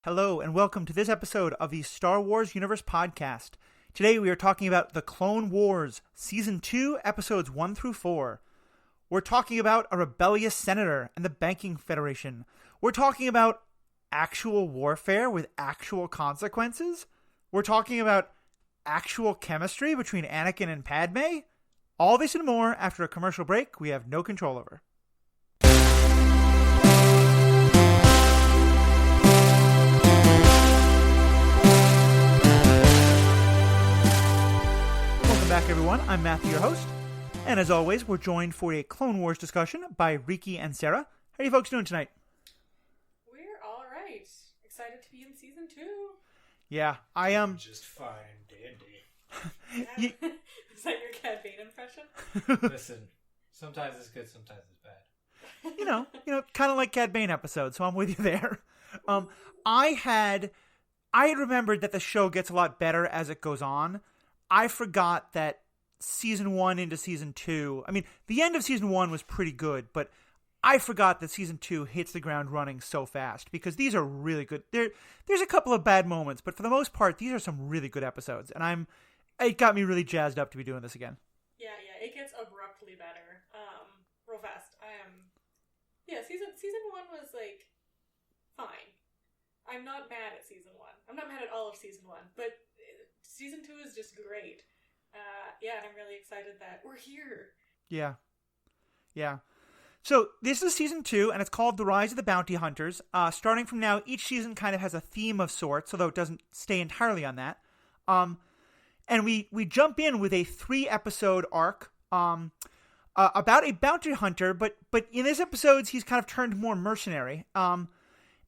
Hello, and welcome to this episode of the Star Wars Universe Podcast. Today we are talking about The Clone Wars, Season 2, Episodes 1 through 4. We're talking about a rebellious senator and the Banking Federation. We're talking about actual warfare with actual consequences. We're talking about actual chemistry between Anakin and Padme. All this and more after a commercial break we have no control over. Back everyone, I'm Matthew, your host, and as always, we're joined for a Clone Wars discussion by Riki and Sarah. How are you folks doing tonight? We're all right. Excited to be in season 2. Yeah, I am. Just fine, dandy. Is that your Cad Bane impression? Listen, sometimes it's good, sometimes it's bad. You know, kind of like Cad Bane episode, so I'm with you there. I had remembered that the show gets a lot better as it goes on. I forgot that Season 1 into Season 2... I mean, the end of Season 1 was pretty good, but I forgot that Season 2 hits the ground running so fast, because these are really good. There's a couple of bad moments, but for the most part, these are some really good episodes, and it got me really jazzed up to be doing this again. Yeah, it gets abruptly better. Real fast. Season 1 was, fine. I'm not mad at Season 1. I'm not mad at all of Season 1, but... Season 2 is just great. And I'm really excited that we're here. Yeah. So, this is Season 2, and it's called The Rise of the Bounty Hunters. Starting from now, each season kind of has a theme of sorts, although it doesn't stay entirely on that. And we jump in with a 3-episode arc about a bounty hunter, but in this episode, he's kind of turned more mercenary. And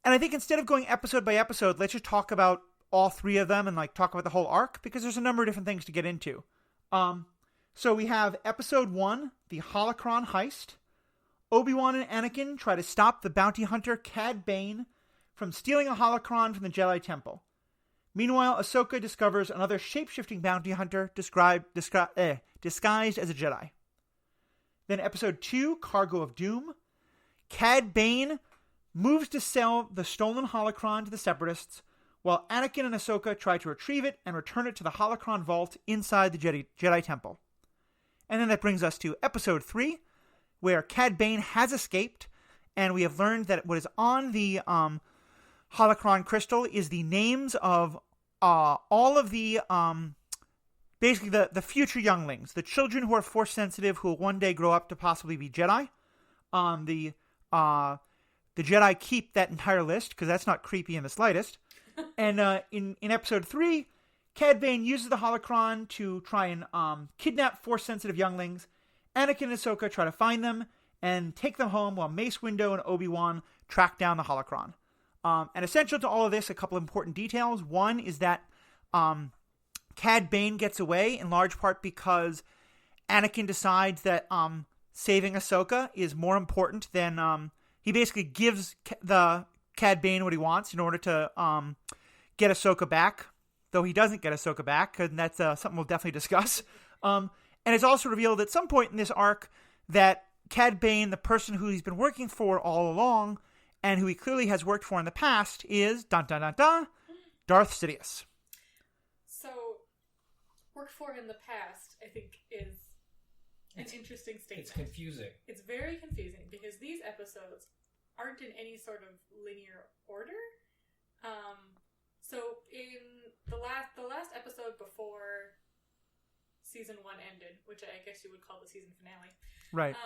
I think instead of going episode by episode, let's just talk about all 3 of them and talk about the whole arc, because there's a number of different things to get into. So we have episode 1, the holocron heist. Obi-Wan and Anakin try to stop the bounty hunter Cad Bane from stealing a holocron from the Jedi Temple. Meanwhile, Ahsoka discovers another shape-shifting bounty hunter disguised as a Jedi. Then episode 2, Cargo of Doom. Cad Bane moves to sell the stolen holocron to the Separatists, while Anakin and Ahsoka try to retrieve it and return it to the holocron vault inside the Jedi Temple. And then that brings us to episode 3, where Cad Bane has escaped, and we have learned that what is on the holocron crystal is the names of all of the, basically the future younglings, the children who are Force sensitive who will one day grow up to possibly be Jedi. The Jedi keep that entire list, because that's not creepy in the slightest. And in episode 3, Cad Bane uses the holocron to try and kidnap Force-sensitive younglings. Anakin and Ahsoka try to find them and take them home, while Mace Windu and Obi-Wan track down the holocron. And essential to all of this, a couple of important details. One is that Cad Bane gets away in large part because Anakin decides that saving Ahsoka is more important than... he basically gives the Cad Bane what he wants in order to get Ahsoka back, though he doesn't get Ahsoka back, and that's something we'll definitely discuss. And it's also revealed at some point in this arc that Cad Bane, the person who he's been working for all along, and who he clearly has worked for in the past, is, Darth Sidious. So, worked for in the past, I think, is an interesting statement. It's confusing. It's very confusing, because these episodes aren't in any sort of linear order. So in the last episode before season 1 ended, which I guess you would call the season finale, right?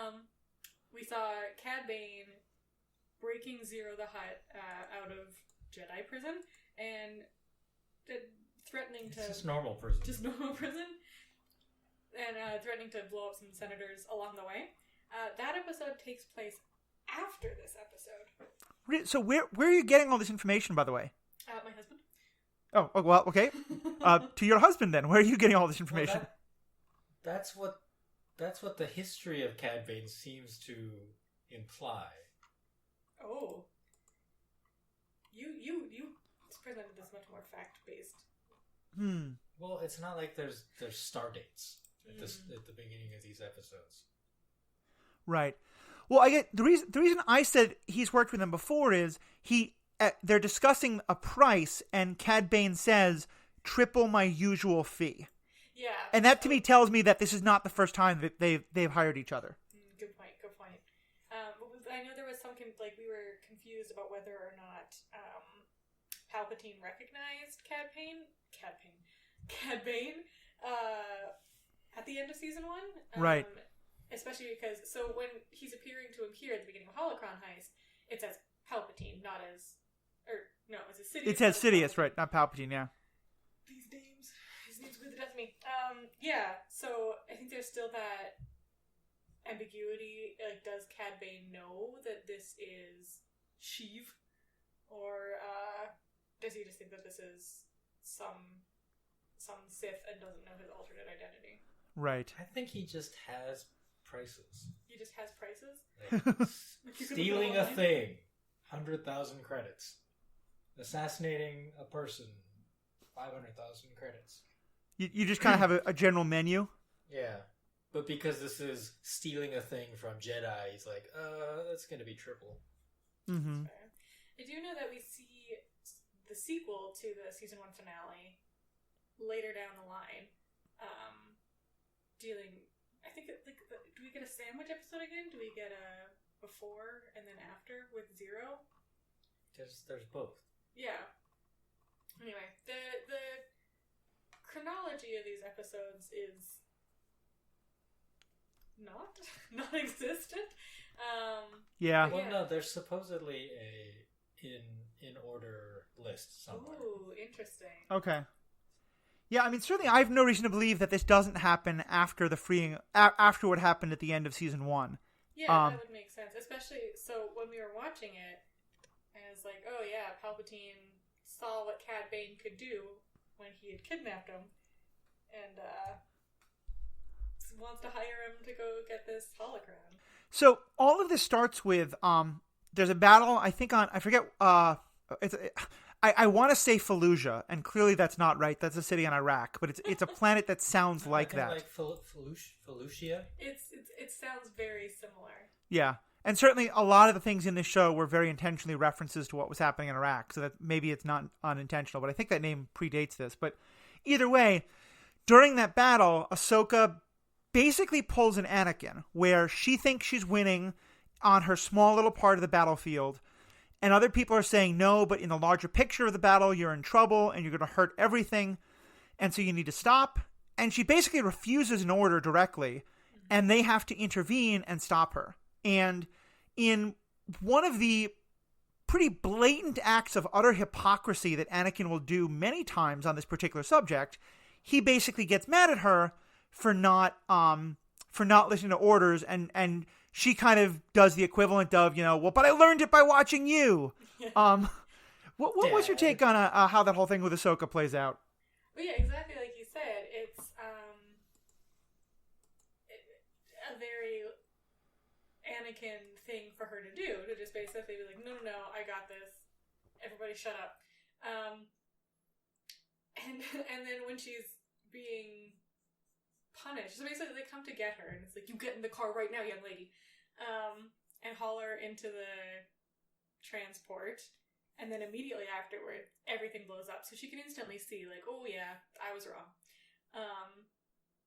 We saw Cad Bane breaking Zero the Hutt out of Jedi prison and threatening to just normal prison, and threatening to blow up some senators along the way. That episode takes place after this episode. So where are you getting all this information, by the way? My husband. Oh well, okay. To your husband, then. Where are you getting all this information? Well, that's what the history of Cad Bane seems to imply. Oh. You presented this much more fact-based. Well, it's not like there's star dates at the beginning of these episodes. Right. Well, I get the reason I said he's worked with him before is he they're discussing a price, and Cad Bane says, "Triple my usual fee." Yeah. And that to me tells me that this is not the first time that they've hired each other. Good point. I know there was some we were confused about whether or not Palpatine recognized Cad Bane at the end of season 1. Right. Especially because when he's appearing to him here at the beginning of Holocron Heist, it says Palpatine, not as it's a Sidious. It says Sidious, right? Not Palpatine. Yeah. These names. His name's with the death of me. Yeah. So I think there's still that ambiguity. Like, does Cad Bane know that this is Sheev, or does he just think that this is some Sith and doesn't know his alternate identity? Right. I think he just has prices. He just has prices. Like, stealing a thing, 100,000 credits. Assassinating a person, 500,000 credits. You just kind of have a general menu. Yeah. But because this is stealing a thing from Jedi, he's like, that's going to be triple. Mm-hmm. I do know that we see the sequel to the season 1 finale later down the line, dealing. I think do we get a sandwich episode again? Do we get a before and then after with Zero? There's both. Yeah. Anyway, the chronology of these episodes is not non-existent. Yeah. Well, no, there's supposedly a in order list somewhere. Ooh, interesting. Okay. Yeah, I mean, certainly I have no reason to believe that this doesn't happen after the freeing, after what happened at the end of season 1. Yeah, that would make sense. Especially, so when we were watching it, I was like, oh yeah, Palpatine saw what Cad Bane could do when he had kidnapped him, and wants to hire him to go get this holocron. So all of this starts with there's a battle. I think I forget. I want to say Fallujah, and clearly that's not right. That's a city in Iraq, but it's a planet that sounds like that. Like Fallujah. It sounds very similar. Yeah, and certainly a lot of the things in this show were very intentionally references to what was happening in Iraq. So that maybe it's not unintentional, but I think that name predates this. But either way, during that battle, Ahsoka basically pulls an Anakin, where she thinks she's winning on her small little part of the battlefield, and other people are saying no, but in the larger picture of the battle, you're in trouble and you're going to hurt everything, and so you need to stop. And she basically refuses an order directly, and they have to intervene and stop her. And in one of the pretty blatant acts of utter hypocrisy that Anakin will do many times on this particular subject, he basically gets mad at her for not listening to orders, and she kind of does the equivalent of, well, but I learned it by watching you. What was your take on how that whole thing with Ahsoka plays out? Well, yeah, exactly like you said. It's a very Anakin thing for her to do, to just basically be like, no, I got this. Everybody shut up. And then when she's being punished, so basically they come to get her, and it's like, you get in the car right now, young lady, and haul her into the transport, and then immediately afterward everything blows up, so she can instantly see, like, oh yeah, I was wrong.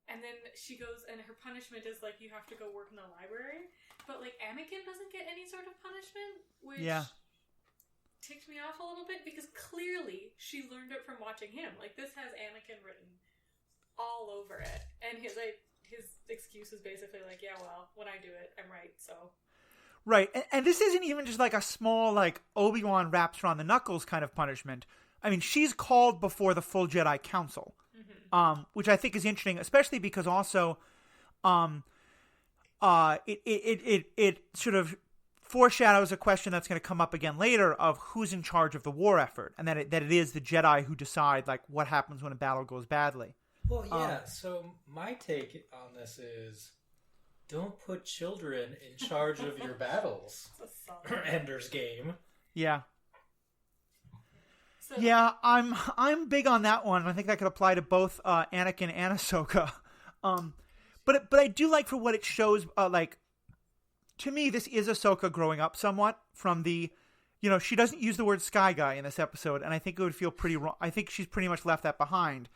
And then she goes, and her punishment is like, you have to go work in the library, but like Anakin doesn't get any sort of punishment, which ticked me off a little bit, because clearly she learned it from watching him. Like, this has Anakin written all over it, and his excuse is basically like, yeah, well, when I do it, I'm right, so. Right, and this isn't even just like a small, like, Obi-Wan wraps around the knuckles kind of punishment. I mean, she's called before the full Jedi Council, which I think is interesting, especially because also it sort of foreshadows a question that's going to come up again later of who's in charge of the war effort, and that it is the Jedi who decide, like, what happens when a battle goes badly. Well, yeah, so my take on this is, don't put children in charge of your battles. Ender's Game. Yeah. Yeah, I'm big on that one. I think that could apply to both Anakin and Ahsoka. But I do like for what it shows, like, to me, this is Ahsoka growing up somewhat from the she doesn't use the word Sky Guy in this episode, and I think it would feel pretty wrong. I think she's pretty much left that behind.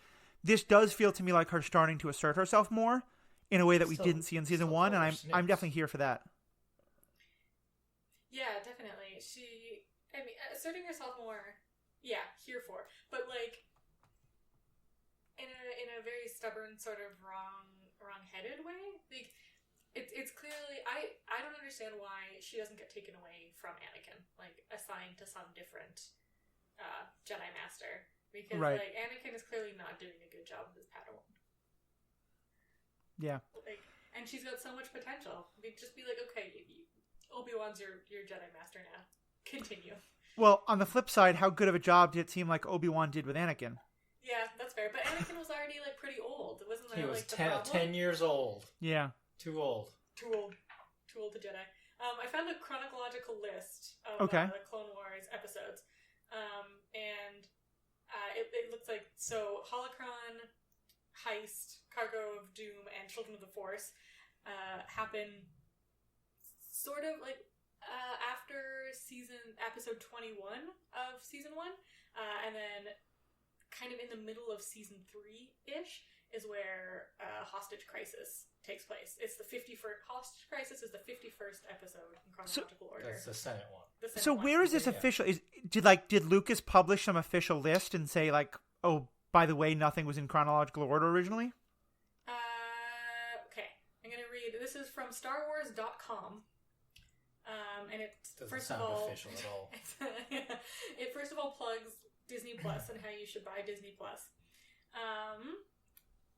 This does feel to me like her starting to assert herself more in a way that we didn't see in season 1, and I'm definitely here for that. Yeah, definitely. Asserting herself more, here for. But, like, in a very stubborn, sort of wrong-headed way. Like, it's clearly... I don't understand why she doesn't get taken away from Anakin. Like, assigned to some different Jedi Master. Because, like, Anakin is clearly not doing a good job with his Padawan. Yeah. Like, and she's got so much potential. Just be like, okay, Obi-Wan's your Jedi Master now. Continue. Well, on the flip side, how good of a job did it seem like Obi-Wan did with Anakin? Yeah, that's fair. But Anakin was already, like, pretty old. Wasn't that, he was like, the problem? 10 years old. Yeah. Too old. Too old to Jedi. I found a chronological list of the Clone Wars episodes. And it looks like, so, Holocron, Heist, Cargo of Doom, and Children of the Force happen sort of, like, after episode 21 of season 1, and then kind of in the middle of season 3-ish is where Hostage Crisis takes place. It's the 51st. Hostage Crisis is the 51st episode in chronological order. That's the Senate one. So where is this official? Did Lucas publish some official list and say, like, oh, by the way, nothing was in chronological order originally? Okay, I'm gonna read. This is from StarWars.com. And it doesn't sound official at all. It first of all plugs Disney Plus and how you should buy Disney Plus.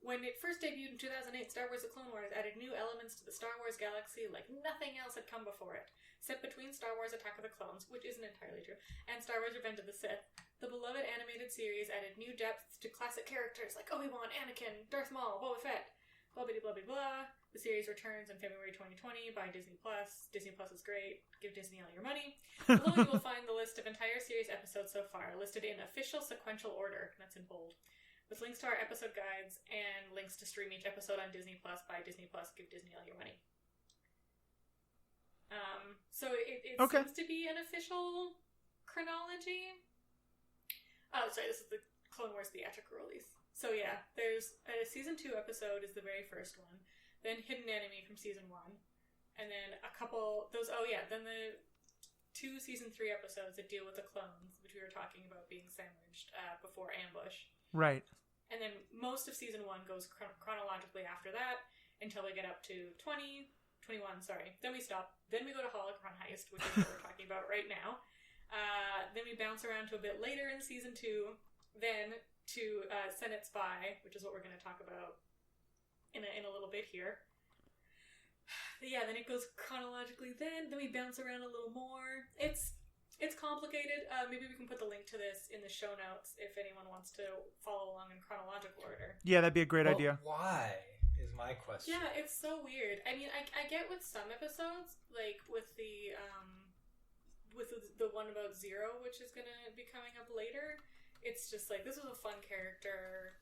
When it first debuted in 2008, Star Wars: The Clone Wars added new elements to the Star Wars galaxy like nothing else had come before it. Set between Star Wars: Attack of the Clones, which isn't entirely true, and Star Wars: Revenge of the Sith, the beloved animated series added new depth to classic characters like Obi-Wan, Anakin, Darth Maul, Boba Fett, blah blah blah blah blah. The series returns in February 2020 by Disney Plus. Disney Plus is great. Give Disney all your money. Below you will find the list of entire series episodes so far, listed in official sequential order. That's in bold. With links to our episode guides and links to stream each episode on Disney Plus. Buy Disney Plus. Give Disney all your money. So it seems to be an official chronology. Oh, sorry. This is the Clone Wars theatrical release. So yeah, there's a season 2 episode is the very first one. Then Hidden Enemy from season 1, and then then the 2 season 3 episodes that deal with the clones, which we were talking about being sandwiched before Ambush. Right. And then most of season 1 goes chronologically after that until we get up to 21, sorry. Then we stop. Then we go to Holocron Heist, which is what we're talking about right now. Then we bounce around to a bit later in season 2, then to Senate Spy, which is what we're going to talk about in a little bit here. Yeah, then it goes chronologically then we bounce around a little more. It's complicated. Maybe we can put the link to this in the show notes if anyone wants to follow along in chronological order. Yeah, that'd be a great idea. Why is my question. Yeah, it's so weird. I mean, I get with some episodes, like with the one about Zero, which is going to be coming up later. It's just like, this was a fun character.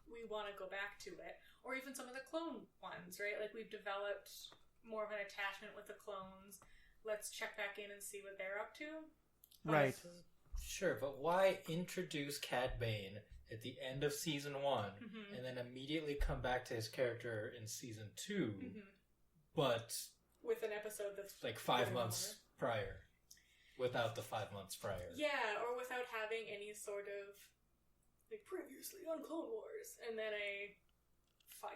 We want to go back to it. Or even some of the clone ones, right? Like, we've developed more of an attachment with the clones. Let's check back in and see what they're up to. Right. Sure, but why introduce Cad Bane at the end of season 1 and then immediately come back to his character in season 2, but with an episode that's like 5 months prior, without the 5 months prior? Yeah, or without having any sort of, like, previously on Clone Wars, and then 5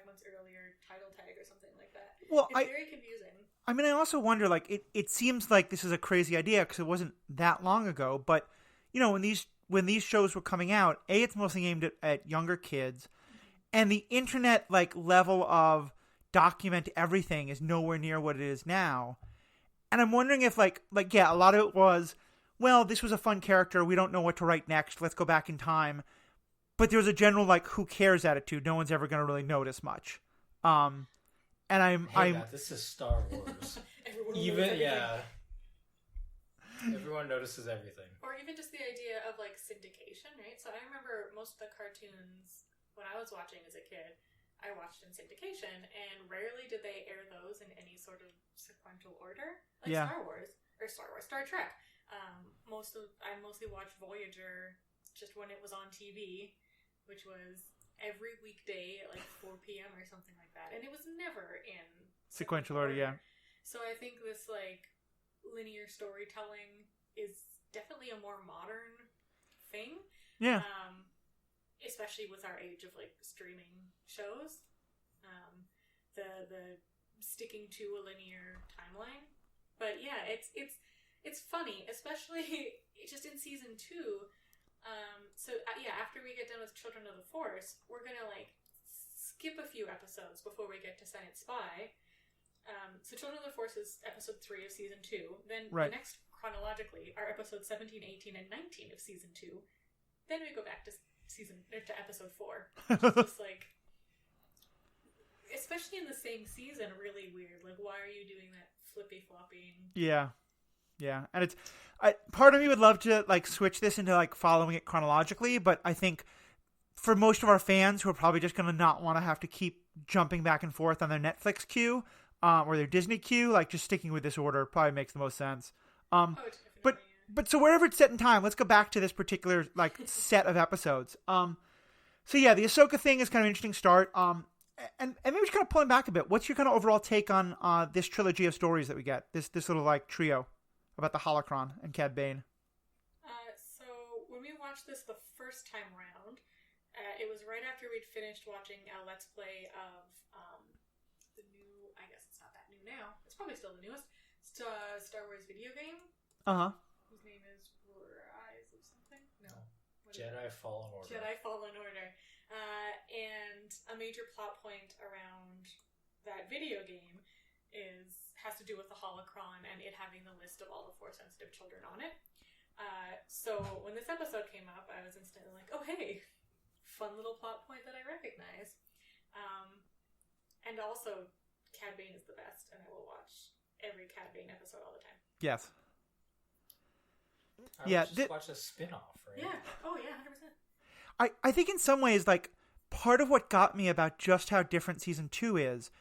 months earlier title tag or something like that. Well, it's very confusing. I mean, I also wonder, like, it seems like this is a crazy idea because it wasn't that long ago, but, when these shows were coming out, it's mostly aimed at younger kids, and the internet, like, level of document everything is nowhere near what it is now. And I'm wondering if, a lot of it was, well, this was a fun character, we don't know what to write next, let's go back in time. But there's a general, like, who cares attitude. No one's ever going to really notice much. And I'm Matt, this is Star Wars. Everyone notices everything. Or even just the idea of, like, syndication, right? So I remember most of the cartoons when I was watching as a kid, I watched in syndication, and rarely did they air those in any sort of sequential order. Like Star Trek. I mostly watched Voyager just when it was on TV, which was every weekday at like 4 p.m. or something like that, and it was never in sequential order. Yeah. So I think this like linear storytelling is definitely a more modern thing. Yeah. Especially with our age of like streaming shows, the sticking to a linear timeline. But yeah, it's funny, especially just in season 2. After we get done with Children of the Force, we're gonna like skip a few episodes before we get to Senate Spy. So Children of the Force is episode 3 of season 2. Then the next chronologically are episodes 17, 18, and 19 of season 2. Then we go back to episode 4. Which is just like, especially in the same season, really weird. Like, why are you doing that flippy flopping? Yeah. And part of me would love to like switch this into like following it chronologically, but I think for most of our fans who are probably just going to not want to have to keep jumping back and forth on their Netflix queue or their Disney queue, like just sticking with this order probably makes the most sense. But so wherever it's set in time, let's go back to this particular like set of episodes. So yeah, the Ahsoka thing is kind of an interesting start. And maybe just kind of pulling back a bit. What's your kind of overall take on this trilogy of stories that we get? This little like trio about the holocron and Cad Bane. So when we watched this the first time around, it was right after we'd finished watching a Let's Play of the new. I guess it's not that new now. It's probably still the newest Star Wars video game. Whose name is Rise of something? No. Jedi Fallen Order. Jedi Fallen Order. And a major plot point around that video game has to do with the holocron and it having the list of all the Force-sensitive children on it. So when this episode came up, I was instantly like, oh hey, fun little plot point that I recognize. And also, Cad Bane is the best, and I will watch every Cad Bane episode all the time. Yes. I would just watch a spin-off, right? Yeah. Oh yeah, 100%. I think in some ways, like, part of what got me about just how different season 2 is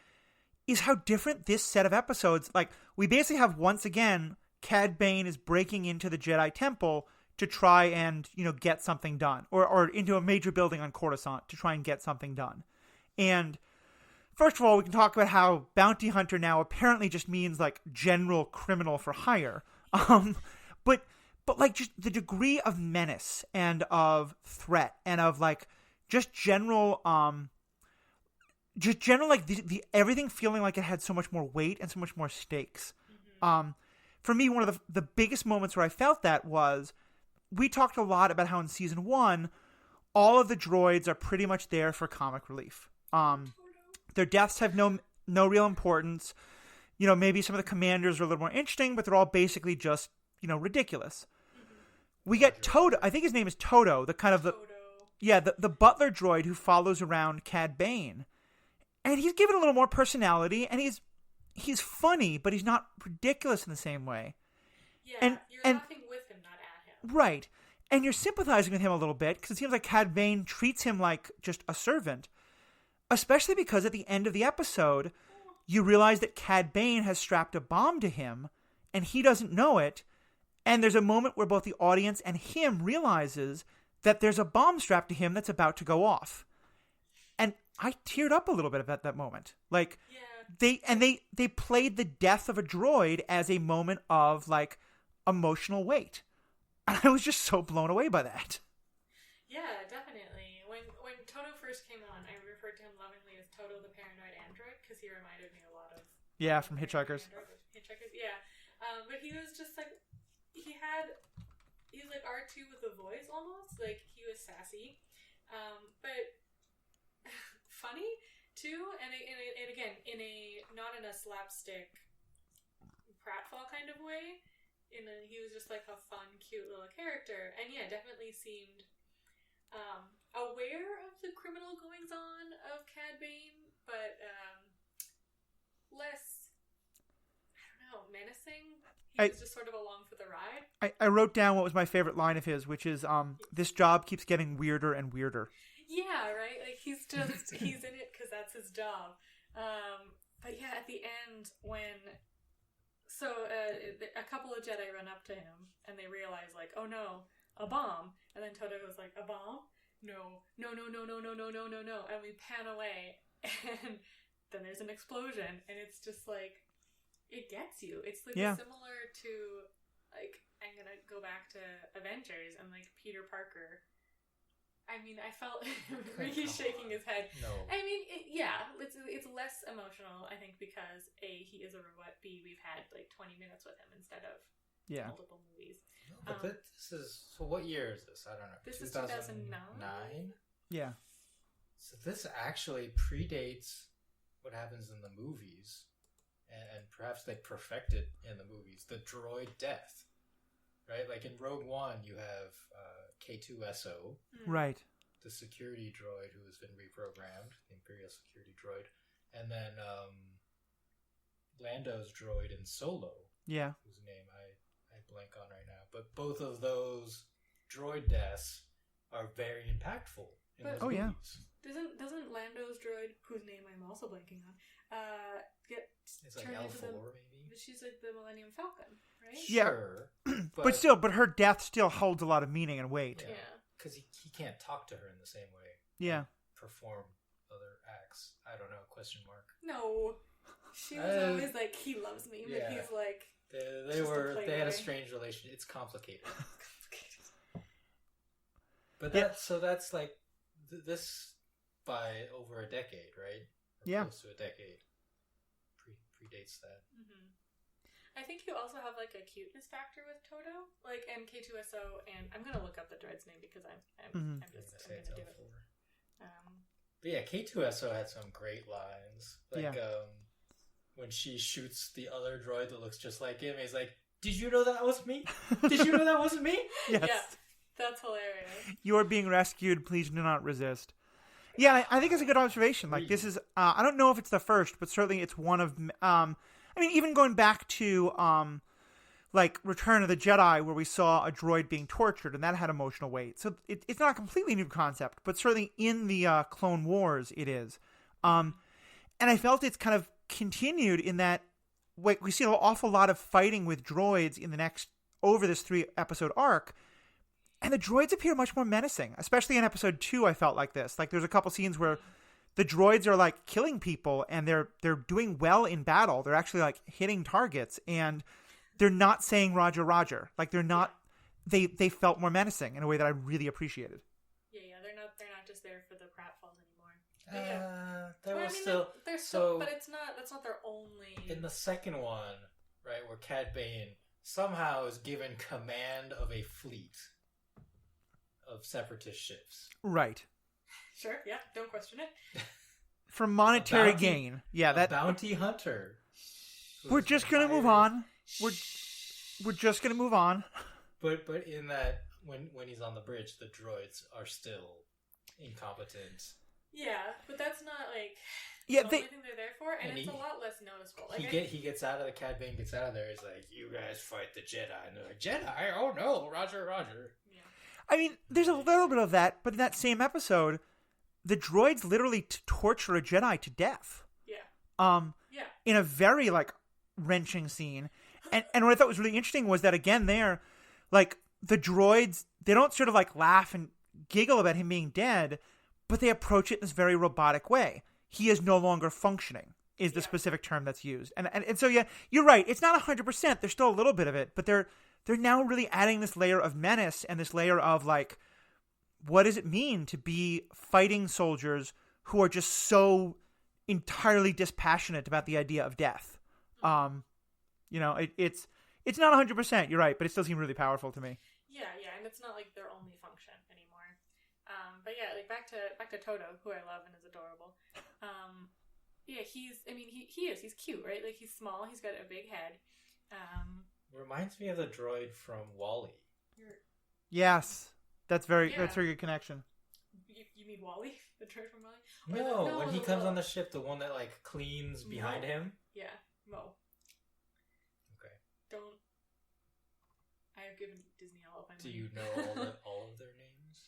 how different this set of episodes, like, we basically have, once again, Cad Bane is breaking into the Jedi Temple to try and, get something done. Or into a major building on Coruscant to try and get something done. And, first of all, we can talk about how bounty hunter now apparently just means, like, general criminal for hire. But like, just the degree of menace and of threat and of, like, just general, like, the everything feeling like it had so much more weight and so much more stakes. Mm-hmm. For me, one of the biggest moments where I felt that was, we talked a lot about how in season 1, all of the droids are pretty much there for comic relief. Their deaths have no real importance. Maybe some of the commanders are a little more interesting, but they're all basically just, ridiculous. We get Toto. I think his name is Toto, the kind of the butler droid who follows around Cad Bane, and he's given a little more personality, and he's funny, but he's not ridiculous in the same way. Yeah, you're laughing with him, not at him. Right, and you're sympathizing with him a little bit because it seems like Cad Bane treats him like just a servant, especially because at the end of the episode, you realize that Cad Bane has strapped a bomb to him, and he doesn't know it. And there's a moment where both the audience and him realizes that there's a bomb strapped to him that's about to go off. And I teared up a little bit at that moment. Like, they played the death of a droid as a moment of, like, emotional weight. And I was just so blown away by that. Yeah, definitely. When Toto first came on, I referred to him lovingly as Toto the Paranoid Android, because he reminded me a lot of... Yeah, from Hitchhikers. Hitchhikers, yeah. But he was just, like... He was like R2 with a voice almost. Like, he was sassy. But funny too, and again, not in a slapstick pratfall kind of way. He was just like a fun, cute little character, and yeah, definitely seemed aware of the criminal goings on of Cad Bane, but less, I don't know, menacing. He was just sort of along for the ride. I wrote down what was my favorite line of his, which is, this job keeps getting weirder and weirder. Yeah, right? Like, he's in it because that's his job. But yeah, at the end, when So a couple of Jedi run up to him, and they realize, like, oh no, a bomb. And then Toto was like, a bomb? No. And we pan away, and then there's an explosion, and it's just like, it gets you. It's like similar to, like, I'm gonna go back to Avengers and, like, Peter Parker. I mean, I felt Ricky's shaking his head. No. I mean, it's less emotional, I think, because A, he is a robot, B, we've had like 20 minutes with him instead of multiple movies. No, but this is, so what year is this? I don't know. This is 2009? Yeah. So this actually predates what happens in the movies, and perhaps they perfect it in the movies, the droid death. Right? Like in Rogue One, you have K2SO. Right. The security droid who has been reprogrammed, the Imperial security droid. And then Lando's droid in Solo. Yeah. Whose name I blank on right now. But both of those droid deaths are very impactful in those movies. Doesn't Lando's droid, whose name I'm also blanking on, get it's like turned L4 into maybe? She's like the Millennium Falcon, right? Sure. But her death still holds a lot of meaning and weight. Yeah. Because he can't talk to her in the same way. Yeah. Perform other acts. I don't know, question mark. No. She was always like, he loves me, but he's like... They had a strange relationship. It's complicated. But that's like, this by over a decade, right? Or close to a decade. Predates that. Mm-hmm. I think you also have like a cuteness factor with Toto, like, and K2SO, and I'm gonna look up the droid's name because I'm gonna do it. But yeah, K2SO had some great lines, like when she shoots the other droid that looks just like him. He's like, "Did you know that was me? Did you know that wasn't me?" Yes. Yeah, that's hilarious. You are being rescued. Please do not resist. Yeah, I think it's a good observation. Like, this is, I don't know if it's the first, but certainly it's one of, I mean, even going back to, like, Return of the Jedi, where we saw a droid being tortured, and that had emotional weight. So it's not a completely new concept, but certainly in the Clone Wars, it is. And I felt it's kind of continued in that, like, we see an awful lot of fighting with droids in the next, over this 3-episode arc. And the droids appear much more menacing, especially in episode 2. I felt like this. Like, there's a couple scenes where the droids are like killing people, and they're doing well in battle. They're actually like hitting targets, and they're not saying Roger, Roger. Like, they're not. They felt more menacing in a way that I really appreciated. Yeah, they're not just there for the pratfalls anymore. They're but it's not. That's not their only. In the second one, right, where Cad Bane somehow is given command of a fleet of separatist ships. Right. Sure, yeah, don't question it. For monetary gain. Yeah, that bounty hunter. We're just going to move on. We're just going to move on. But in that, when he's on the bridge, the droids are still incompetent. Yeah, but that's not like the only thing they're there for, and it's a lot less noticeable. Like, he gets out of the Cad Bane, gets out of there. He's like, "You guys fight the Jedi," and they're like, "Jedi? Oh no, Roger, Roger." Yeah. I mean, there's a little bit of that, but in that same episode, the droids literally torture a Jedi to death. Yeah. In a very, like, wrenching scene. And what I thought was really interesting was that, again, there, like, the droids, they don't sort of, like, laugh and giggle about him being dead, but they approach it in this very robotic way. He is no longer functioning, is the specific term that's used. And so, yeah, you're right. It's not 100%. There's still a little bit of it, but they're now really adding this layer of menace and this layer of, like, what does it mean to be fighting soldiers who are just so entirely dispassionate about the idea of death? It's not 100%, you're right, but it still seemed really powerful to me. Yeah, and it's not like their only function anymore. But yeah, like back to Toto, who I love and is adorable. Yeah, he's cute, right? Like, he's small, he's got a big head. Reminds me of the droid from WALL-E. Yes, that's a very good connection. You mean WALL-E? The droid from WALL-E? No, when he comes on the ship, the one that, like, cleans behind him? Yeah, Mo. Okay. I have given Disney all of my money. Do you know all of their names?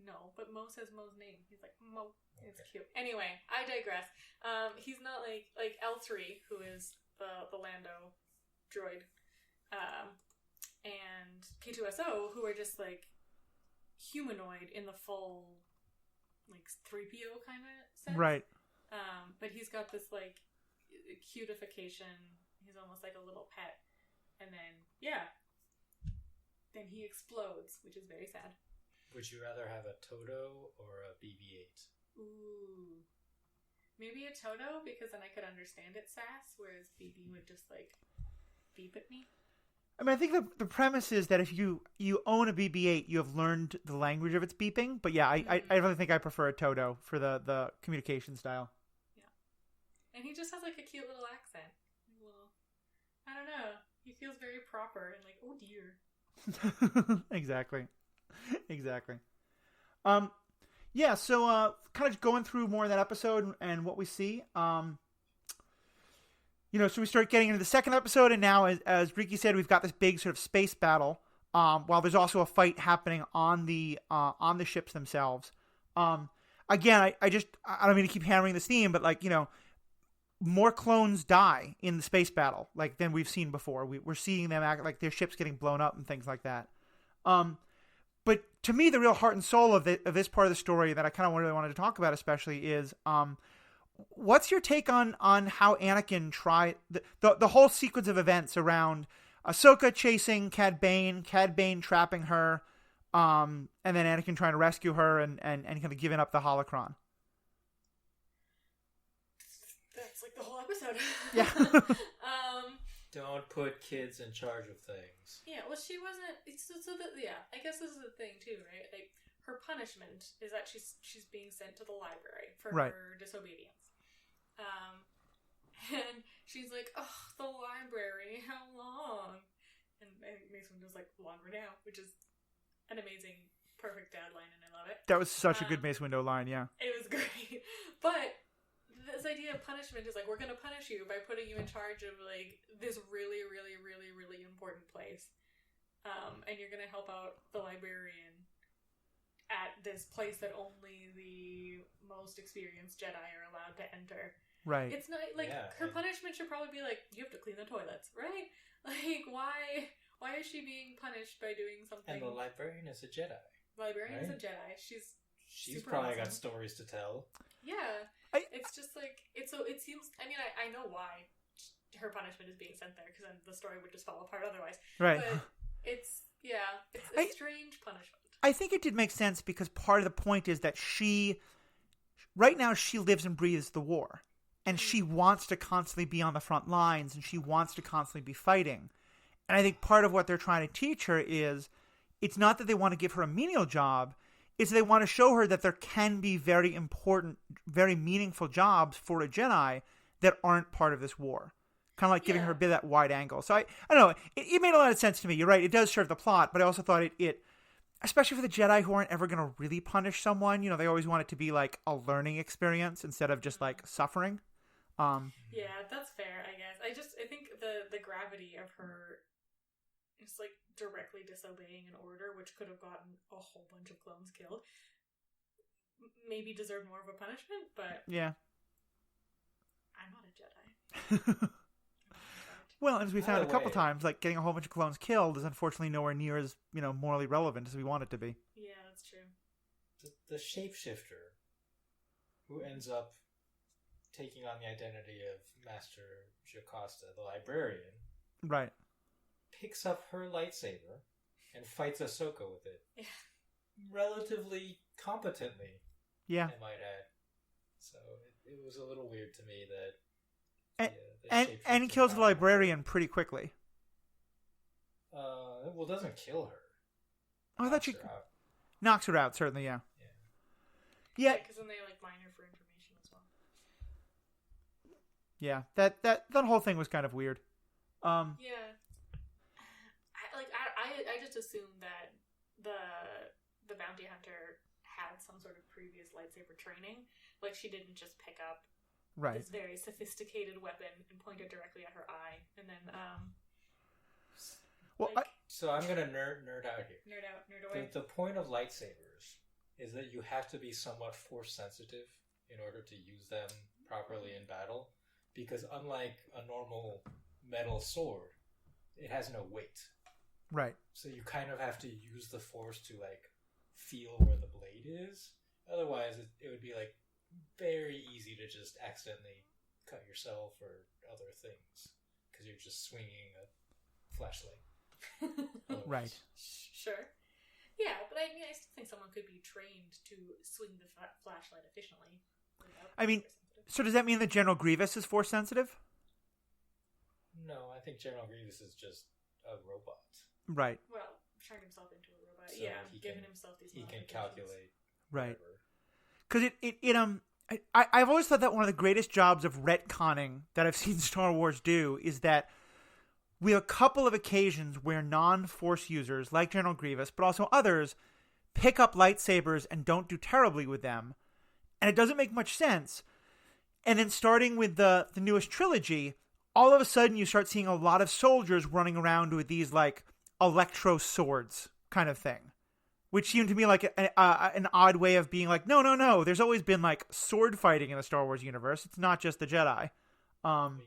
No, but Mo says Mo's name. He's like, Mo. Okay. It's cute. Anyway, I digress. He's not like L3, who is the Lando droid, and K2SO, who are just like humanoid in the full like 3PO kind of sense. Right. But he's got this like cutification. He's almost like a little pet, and then he explodes, which is very sad. Would you rather have a Toto or a BB-8? Ooh. Maybe a Toto, because then I could understand its sass, whereas BB would just, like, beep at me. I mean, I think the premise is that if you own a BB-8, you have learned the language of its beeping. But yeah, I really think I prefer a Toto for the communication style. Yeah. And he just has, like, a cute little accent. I don't know. He feels very proper and like, oh dear. Exactly. Yeah, so kind of going through more of that episode and what we see. So we start getting into the second episode, and now, as Ricky said, we've got this big sort of space battle. While there's also a fight happening on the ships themselves. Again, I don't mean to keep hammering this theme, but like, more clones die in the space battle like than we've seen before. We're seeing them act like their ships getting blown up and things like that. But to me, the real heart and soul of this part of the story that I kind of really wanted to talk about, especially, is what's your take on how Anakin tried the whole sequence of events around Ahsoka chasing Cad Bane trapping her, and then Anakin trying to rescue her and kind of giving up the holocron. That's like the whole episode. Yeah. Don't put kids in charge of things. Yeah, well, she wasn't. I guess this is the thing too, right? Like, her punishment is that she's being sent to the library for her disobedience. And she's like, "Oh, the library, how long?" And Mace Windu's like, "Longer now," which is an amazing, perfect dad line, and I love it. That was such a good Mace Windu line, yeah. It was great, but this idea of punishment is like, we're going to punish you by putting you in charge of like this really, really, really, really important place. And you're going to help out the librarian at this place that only the most experienced Jedi are allowed to enter. Right. It's not like her punishment should probably be like, you have to clean the toilets, right? Like, why is she being punished by doing something? And the librarian is a Jedi. Librarian is a Jedi. She's probably awesome. got stories to tell. Yeah. It's just like, it seems, I mean, I know why her punishment is being sent there, because then the story would just fall apart otherwise. Right. But it's a strange punishment. I think it did make sense because part of the point is that right now she lives and breathes the war. And she wants to constantly be on the front lines, and she wants to constantly be fighting. And I think part of what they're trying to teach her is, it's not that they want to give her a menial job, is they want to show her that there can be very important, very meaningful jobs for a Jedi that aren't part of this war. Kind of like giving her a bit of that wide angle. So I don't know. It made a lot of sense to me. You're right. It does serve the plot, but I also thought it especially for the Jedi who aren't ever going to really punish someone, they always want it to be like a learning experience instead of just like suffering. Yeah, that's fair, I guess. I think the gravity of her just like directly disobeying an order, which could have gotten a whole bunch of clones killed, maybe deserved more of a punishment, but yeah, I'm not a Jedi. Well, as we found a couple times, like getting a whole bunch of clones killed is unfortunately nowhere near as morally relevant as we want it to be. Yeah, that's true. The shapeshifter who ends up taking on the identity of Master Jocasta, the librarian, right, picks up her lightsaber and fights Ahsoka with it. Yeah. Relatively competently. Yeah. I might add. So it was a little weird to me that. And kills the librarian pretty quickly. Well, doesn't kill her. Oh, I thought she knocks her out. Certainly, yeah. Yeah, because then they mine her for information as well. Yeah, that whole thing was kind of weird. Yeah. I just assumed that the bounty hunter had some sort of previous lightsaber training. Like, she didn't just pick up this very sophisticated weapon and point it directly at her eye, and then so I'm gonna nerd out here. Nerd away. The point of lightsabers is that you have to be somewhat force sensitive in order to use them properly in battle. because unlike a normal metal sword, it has no weight. Right. So you kind of have to use the force to like feel where the blade is. Otherwise, it would be like very easy to just accidentally cut yourself or other things because you're just swinging a flashlight. Right. Sure. Yeah, but I mean, I still think someone could be trained to swing the flashlight efficiently. I mean, so does that mean that General Grievous is force sensitive? No, I think General Grievous is just a robot. Right. Well, turned himself into a robot. So yeah, giving himself these. He can calculate. Right. Because I've always thought that one of the greatest jobs of retconning that I've seen Star Wars do is that we have a couple of occasions where non-Force users, like General Grievous, but also others, pick up lightsabers and don't do terribly with them. And it doesn't make much sense. And then starting with the newest trilogy, all of a sudden you start seeing a lot of soldiers running around with these, like, electro swords kind of thing. Which seemed to me like an odd way of being like, no. There's always been, like, sword fighting in the Star Wars universe. It's not just the Jedi. You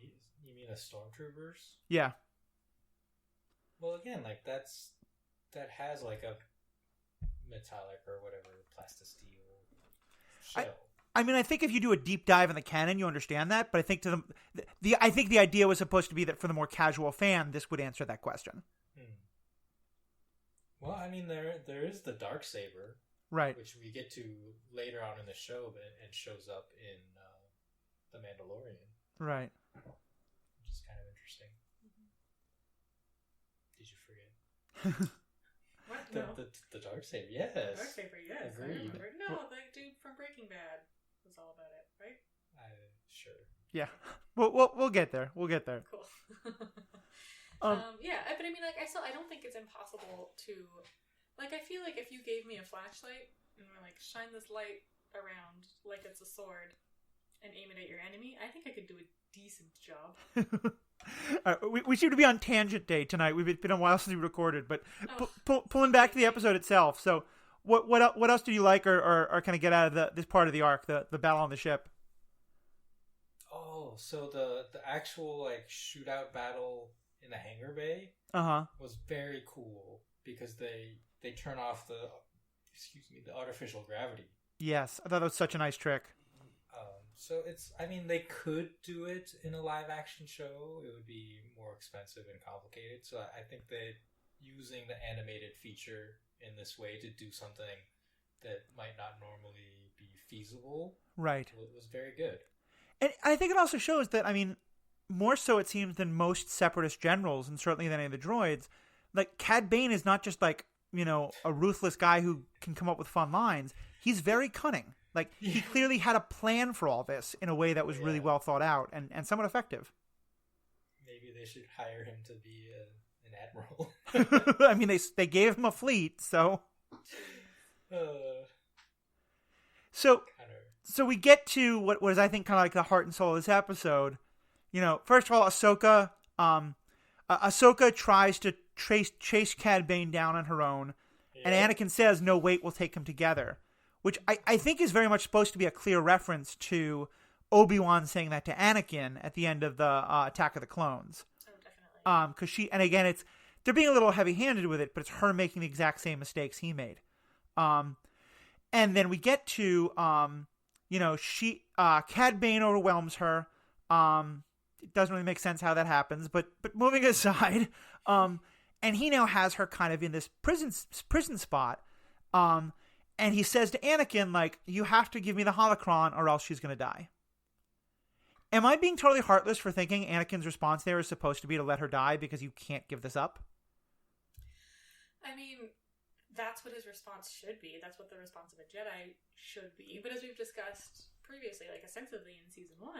mean the stormtroopers? Yeah. Well, again, like that has like a metallic or whatever plastisteel shell. I mean, I think if you do a deep dive in the canon, you understand that. But I think I think the idea was supposed to be that for the more casual fan, this would answer that question. Well, I mean, there is the Darksaber, right? Which we get to later on in the show, and shows up in the Mandalorian, right? Which is kind of interesting. Did you forget? What? No. The Darksaber, yes. The Darksaber, yes. Agreed. No, the dude from Breaking Bad was all about it, right? Sure. Yeah. We'll get there. We'll get there. Cool. Yeah, but I mean, like, I don't think it's impossible to, like, I feel like if you gave me a flashlight and were like, shine this light around like it's a sword and aim it at your enemy, I think I could do a decent job. We seem to be on tangent day tonight. We've been a while since we recorded, but pulling back to the episode itself. So, what else do you like or kind of get out of this part of the arc, the battle on the ship? Oh, so the actual like shootout battle in the hangar bay was very cool because they turn off the artificial gravity. Yes, I thought that was such a nice trick. So they could do it in a live action show. It would be more expensive and complicated. So I think that using the animated feature in this way to do something that might not normally be feasible, right, was very good. And I think it also shows that, I mean, more so it seems than most Separatist generals, and certainly than any of the droids, like, Cad Bane is not just like, a ruthless guy who can come up with fun lines. He's very cunning. Like, he clearly had a plan for all this in a way that was really well thought out and somewhat effective. Maybe they should hire him to be an admiral. I mean, they gave him a fleet, so... So we get to what was, I think, kind of like the heart and soul of this episode. First of all, Ahsoka tries to chase Cad Bane down on her own, and Anakin says, "No, wait, we'll take him together," which I think is very much supposed to be a clear reference to Obi-Wan saying that to Anakin at the end of the Attack of the Clones. Oh, definitely. Because and again, they're being a little heavy-handed with it, but it's her making the exact same mistakes he made. And then we get to, Cad Bane overwhelms her. It doesn't really make sense how that happens, but moving aside, and he now has her kind of in this prison spot, and he says to Anakin, like, you have to give me the holocron or else she's going to die. Am I being totally heartless for thinking Anakin's response there is supposed to be to let her die because you can't give this up? I mean, that's what his response should be. That's what the response of a Jedi should be. But as we've discussed previously, like extensively in season 1,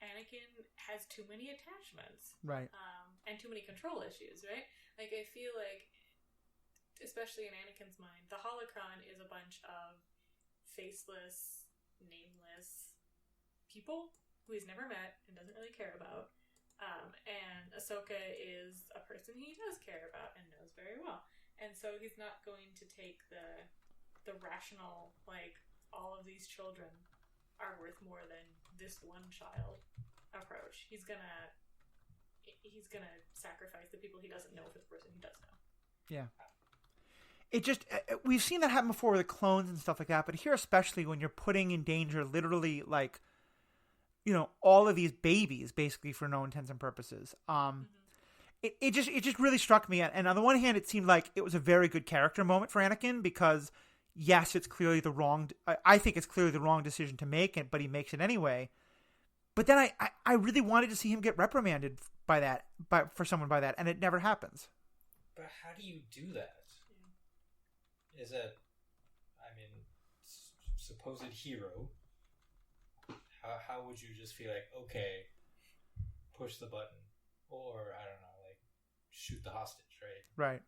Anakin has too many attachments. Right. And too many control issues, right? Like, I feel like, especially in Anakin's mind, the holocron is a bunch of faceless, nameless people who he's never met and doesn't really care about. And Ahsoka is a person he does care about and knows very well. And so he's not going to take the rational, like, all of these children are worth more than this one child approach. He's gonna sacrifice the people he doesn't know for the person he does know. Yeah. It just, we've seen that happen before with the clones and stuff like that, but here especially when you're putting in danger literally like, you know, all of these babies basically for no intents and purposes. It just really struck me. And on the one hand, it seemed like it was a very good character moment for Anakin because yes, it's clearly I think it's clearly the wrong decision to make, but he makes it anyway. But then I really wanted to see him get reprimanded for someone by that, and it never happens. But how do you do that? Is it, I mean, supposed hero, how would you just feel like, okay, push the button, or, I don't know, like, shoot the hostage, right?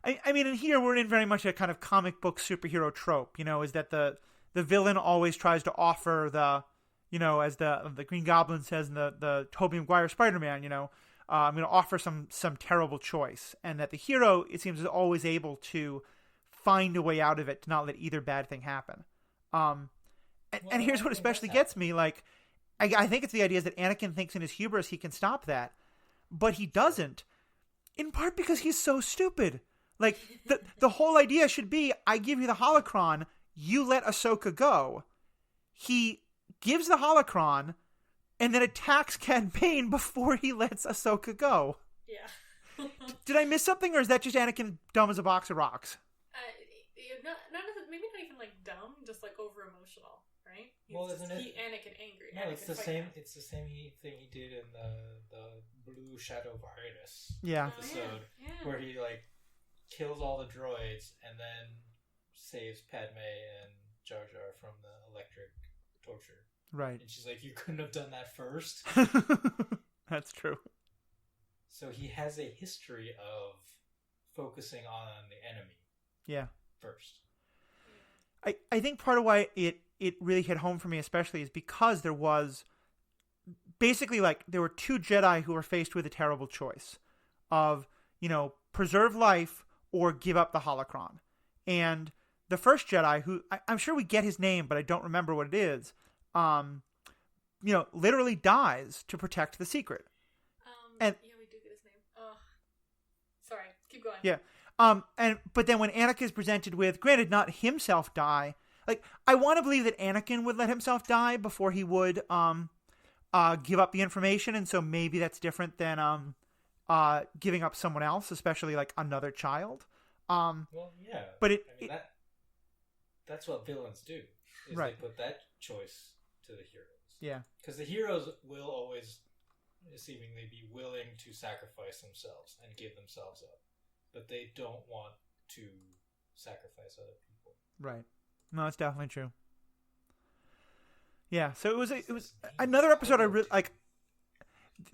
Right. I mean, in here, we're in very much a kind of comic book superhero trope, you know, is that the villain always tries to offer the, you know, as the Green Goblin says in the Tobey Maguire Spider-Man, you know, I'm going to offer some terrible choice. And that the hero, it seems, is always able to find a way out of it to not let either bad thing happen. And here's what especially gets me. Like, I think it's the idea is that Anakin thinks in his hubris he can stop that. But he doesn't. In part because he's so stupid. Like, the whole idea should be, I give you the holocron, you let Ahsoka go. He gives the holocron and then attacks Cad Bane before he lets Ahsoka go. Yeah. Did I miss something, or is that just Anakin dumb as a box of rocks? Maybe not even like dumb, just like over emotional, right? Well, isn't it? Anakin angry. No, Anakin it's the same. It's the same thing he did in the Blue Shadow of Artus episode, where he like kills all the droids and then saves Padme and Jar Jar from the electric torture. Right. And she's like, "You couldn't have done that first." That's true. So he has a history of focusing on the enemy. Yeah. First. I think part of why it really hit home for me especially is because there was basically like there were two Jedi who were faced with a terrible choice of, you know, preserve life or give up the holocron. And the first Jedi, who I'm sure we get his name, but I don't remember what it is, you know, literally dies to protect the secret. Yeah, we do get his name. Oh, sorry. Keep going. Yeah. But then when Anakin is presented with, granted, not himself die, like, I want to believe that Anakin would let himself die before he would, give up the information. And so maybe that's different than, giving up someone else, especially like another child. Well, yeah. But that's what villains do. Is right. They put that choice to the heroes. Yeah. Because the heroes will always seemingly be willing to sacrifice themselves and give themselves up. But they don't want to sacrifice other people. Right. No, that's definitely true. Yeah. So it was another episode I really like.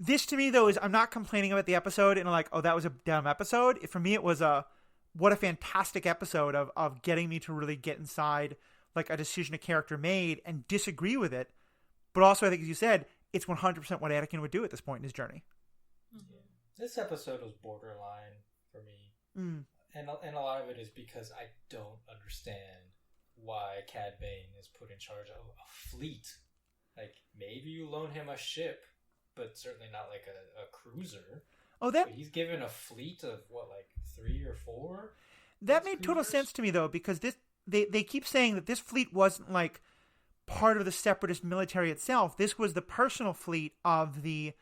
This to me though is, I'm not complaining about the episode and like, oh, that was a dumb episode. For me, it was what a fantastic episode of getting me to really get inside like a decision a character made and disagree with it. But also, I think, as you said, it's 100% what Anakin would do at this point in his journey. Mm-hmm. This episode was borderline for me. And a lot of it is because I don't understand why Cad Bane is put in charge of a fleet. Like, maybe you loan him a ship, but certainly not like a cruiser. Oh, but he's given a fleet of what, like 3 or 4? That made total sense to me though, because they keep saying that this fleet wasn't like part of the separatist military itself. This was the personal fleet of the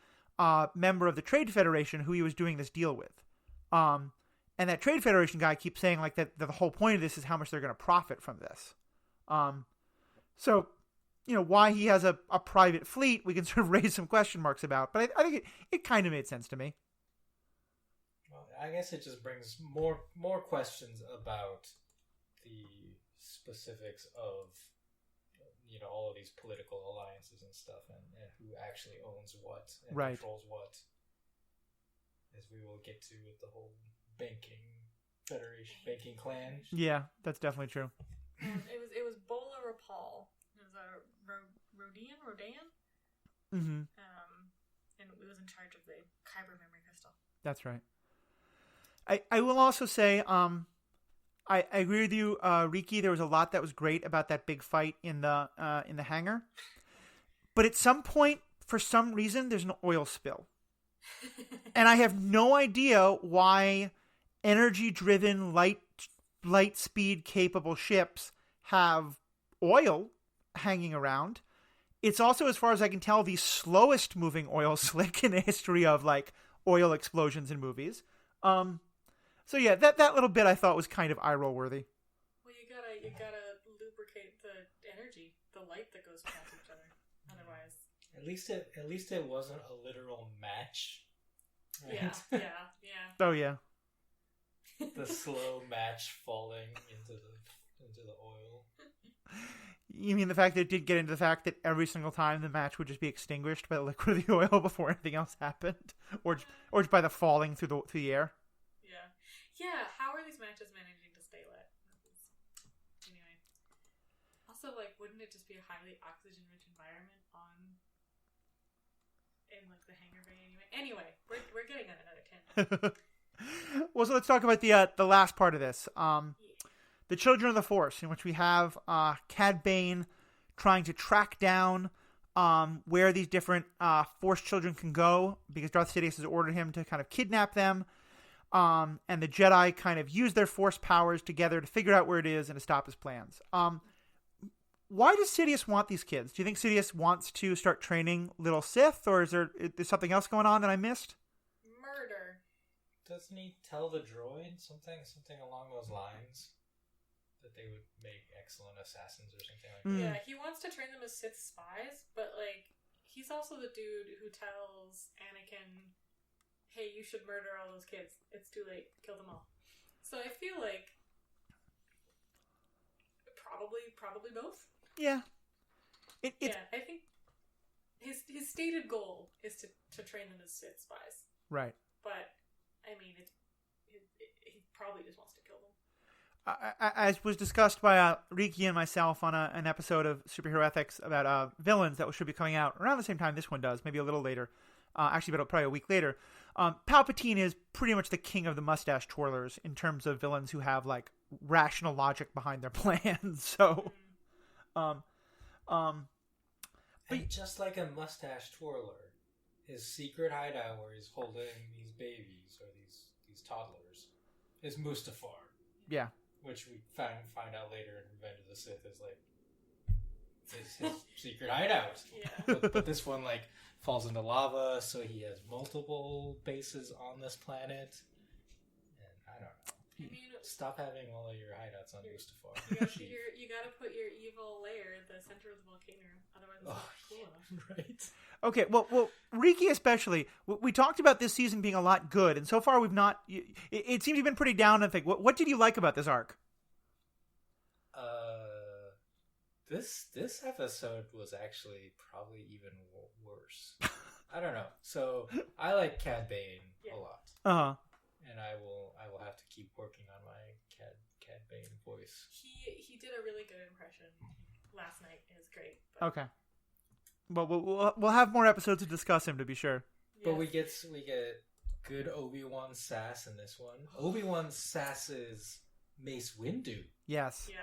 member of the Trade Federation who he was doing this deal with. And that Trade Federation guy keeps saying like that the whole point of this is how much they're going to profit from this. So, you know, why he has a private fleet, we can sort of raise some question marks about. But I think it kind of made sense to me. Well, I guess it just brings more questions about the specifics of, you know, all of these political alliances and stuff, and who actually owns what and controls what, as we will get to with the whole banking federation, banking clan. Yeah, that's definitely true. It was Bola Rapal. It was a Rodan. Mm-hmm. And it was in charge of the Kyber memory crystal. That's right. I will also say, I agree with you, Riki. There was a lot that was great about that big fight in the hangar. But at some point, for some reason, there's an oil spill. And I have no idea why energy-driven, light speed capable ships have oil hanging around. It's also, as far as I can tell, the slowest moving oil slick in the history of like oil explosions in movies. So yeah, that little bit I thought was kind of eye roll worthy. Well, you gotta lubricate the energy, the light that goes past each other. Otherwise, At least it wasn't a literal match. Right? yeah. Oh yeah. The slow match falling into the oil. You mean the fact that it did get into the fact that every single time the match would just be extinguished by the liquid of the oil before anything else happened, or just by the falling through the air? Yeah. How are these matches managing to stay lit? Anyway, also, like, wouldn't it just be a highly oxygen-rich environment in like the hangar bay anyway? Anyway, we're getting on another tangent. Well, so let's talk about the last part of this. The Children of the Force, in which we have Cad Bane trying to track down where these different Force children can go, because Darth Sidious has ordered him to kind of kidnap them. And the Jedi kind of use their Force powers together to figure out where it is and to stop his plans. Why does Sidious want these kids? Do you think Sidious wants to start training little Sith, or is there something else going on that I missed? Murder. Doesn't he tell the droid something along those lines? That they would make excellent assassins or something like that. Yeah, he wants to train them as Sith spies, but like he's also the dude who tells Anakin, "Hey, you should murder all those kids. It's too late. Kill them all." So I feel like probably both. Yeah. Yeah, I think his stated goal is to train them as Sith spies. Right. But I mean, he probably just wants to kill them. As was discussed by Riki and myself on an episode of Superhero Ethics about villains that should be coming out around the same time this one does, maybe a little later, actually about probably a week later, Palpatine is pretty much the king of the mustache twirlers in terms of villains who have like rational logic behind their plans. So, and just like a mustache twirler, his secret hideout where he's holding these babies or these toddlers is Mustafar. Yeah. Which we find out later in Revenge of the Sith is like his secret hideout. Yeah. But this one like falls into lava, so he has multiple bases on this planet. And I don't know. I mean, stop having all of your hideouts on Mustafar. You gotta put your evil layer at the center of the volcano, otherwise it's not cool enough. Right. Okay, well, Riki especially, we talked about this season being a lot good, and so far we've not, it seems you've been pretty down, I think. What did you like about this arc? This episode was actually probably even worse. I don't know. So, I like Cad Bane a lot. Uh-huh. And I will have to keep working on my Cad Bane voice. He did a really good impression last night. It was great. But... Okay. Well, we'll have more episodes to discuss him, to be sure. Yes. But we get good Obi-Wan sass in this one. Obi-Wan sasses Mace Windu. Yes. Yeah.